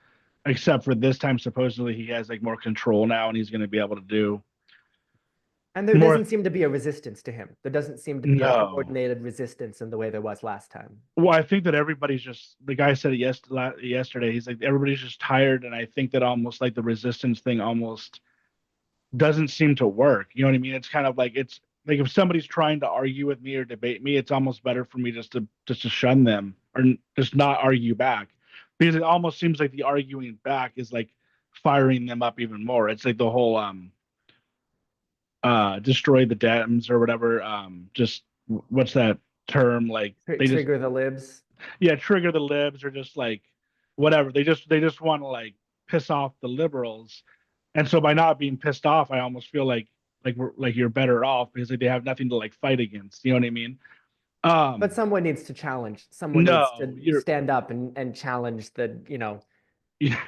except for this time, supposedly he has like more control now and he's going to be able to do And there More doesn't seem to be a resistance to him. There doesn't seem to be a no. coordinated resistance in the way there was last time. Well, I think that everybody's just the guy said it yesterday. He's like everybody's just tired, and I think that almost like the resistance thing almost doesn't seem to work. You know what I mean? It's kind of like it's like if somebody's trying to argue with me or debate me, it's almost better for me just to shun them or just not argue back because it almost seems like the arguing back is like firing them up even more. It's like the whole destroy the dams or whatever. Just what's that term? Like they just Trigger the libs. yeah trigger the libs or just like whatever. They just want to like piss off the liberals, and so by not being pissed off, I almost feel like we're like you're better off because like, they have nothing to like fight against. You know what I mean? But Um, someone needs to challenge. Someone needs no, to you're stand up and challenge the, yeah,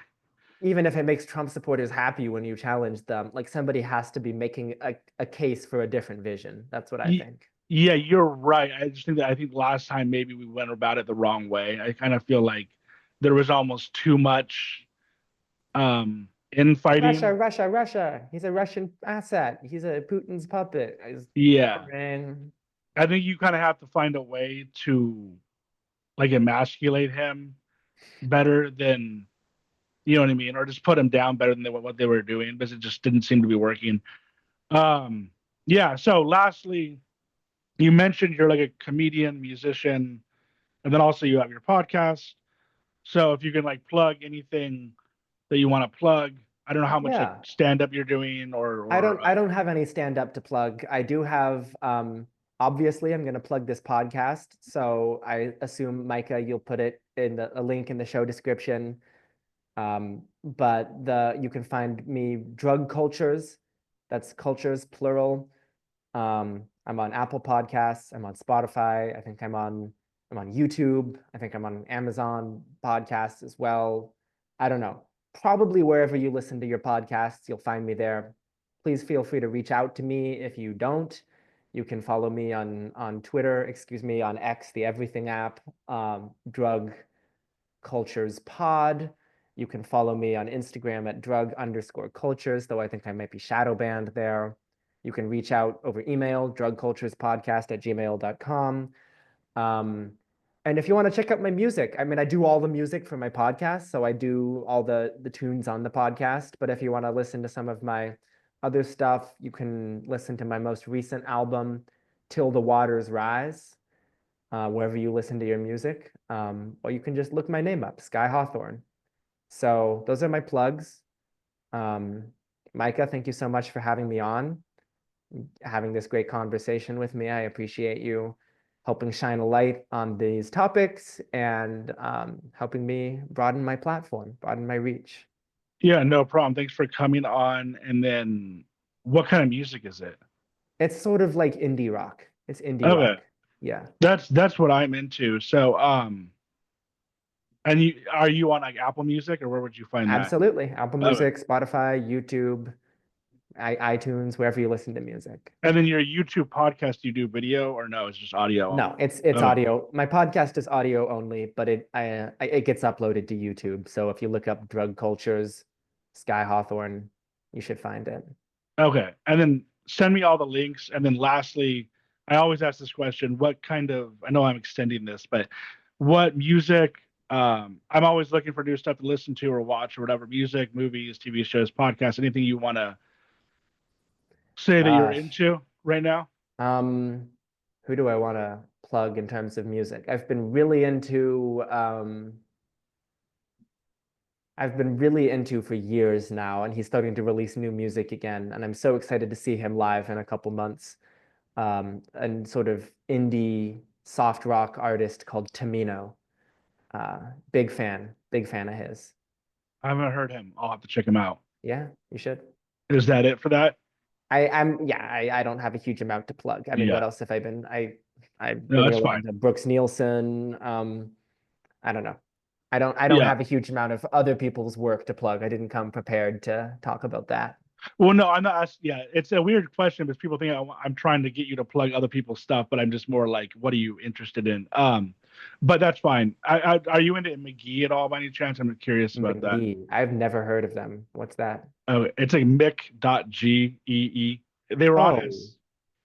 even if it makes Trump supporters happy when you challenge them, like somebody has to be making a case for a different vision. That's what I think. yeah, you're right. I just think that I think last time maybe we went about it the wrong way. I kind of feel like there was almost too much Russia, infighting. Russia, Russia. He's a Russian asset. He's a Putin's puppet. Yeah, Man. I think you kind of have to find a way to like emasculate him better than you know what I mean, or just put him down better than what they were doing because it just didn't seem to be working. Um, yeah. So, lastly, you mentioned you're like a comedian, musician, and then also you have your podcast. So, if you can like plug anything that you want to plug, I don't know how much like Yeah. stand up you're doing I don't have any stand up to plug. I do have obviously I'm going to plug this podcast. So I assume Micah you'll put it in a link in the show description. But you can find me Drug Cultures. That's cultures plural. I'm on Apple Podcasts. I'm on Spotify. I think I'm on YouTube. I think I'm on Amazon Podcasts as well. I don't know. Probably wherever you listen to your podcasts, you'll find me there. Please feel free to reach out to me if you don't. You can follow me on Twitter, excuse me, on X, the Everything app, Drug Cultures Pod. You can follow me on Instagram at drug_cultures, though I think I might be shadow banned there. You can reach out over email, drugculturespodcast@gmail.com. Um, and if you want to check out my music, I mean, I do all the music for my podcast, so I do all the tunes on the podcast. But if you want to listen to some of my other stuff, you can listen to my most recent album, Till the Waters Rise, wherever you listen to your music. Or you can just look my name up, Skye Hawthorne. So those are my plugs. Um, Micah, thank you so much for having me on, having this great conversation with me. I appreciate you helping shine a light on these topics and helping me broaden my platform, broaden my reach. yeah, no problem. Thanks for coming on. And then, what kind of music is it? It's sort of like indie rock. It's indie Okay, rock. Yeah, that's what I'm into. So, and you are you on like Apple Music or where would you find that? absolutely. Apple Okay. Music, Spotify, YouTube, iTunes, wherever you listen to music. And then your YouTube podcast, you do video or no? It's just audio No, only. it's Okay. audio. My podcast is audio only, but it gets uploaded to YouTube. So if you look up Drug Cultures, Skye Hawthorne, you should find it. Okay. And then send me all the links. And then lastly, I always ask this question: what kind of? I know I'm extending this, but what music? I'm always looking for new stuff to listen to or watch or whatever. Music, movies, TV shows, podcasts, anything you want to say that you're Gosh, into right now. um, who do I want to plug in terms of music? I've been really into for years now, and he's starting to release new music again, and I'm so excited to see him live in a couple months. And sort of indie soft rock artist called Tamino. Big fan of his. I haven't heard him. I'll have to check him out. Yeah, you should. Is that it for that? I don't have a huge amount to plug. I mean, Yeah. what else have I been? I've No, been that's really fine. into Brooks Nielsen. I don't know. I don't Yeah. have a huge amount of other people's work to plug. I didn't come prepared to talk about that. Well, no, I'm not asking. Yeah, it's a weird question because people think I'm trying to get you to plug other people's stuff, but I'm just more like, what are you interested in? But that's fine. Are you into McGee at all by any chance? I'm curious about that. McGee. I've never heard of them. What's that? Oh, it's a Mick.Gee. They were on Oh.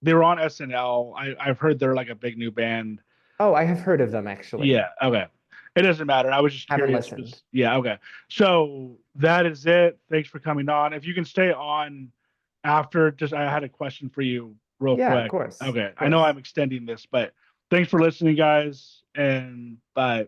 they were on SNL. I've heard they're like a big new band. Oh, I have heard of them actually. Yeah, okay. It doesn't matter. I was just Haven't curious. listened. Yeah, okay. So that is it. Thanks for coming on. If you can stay on after, just I had a question for you real Yeah, of quick. course. Okay. Of I know course. I'm extending this, but thanks for listening, guys, and bye.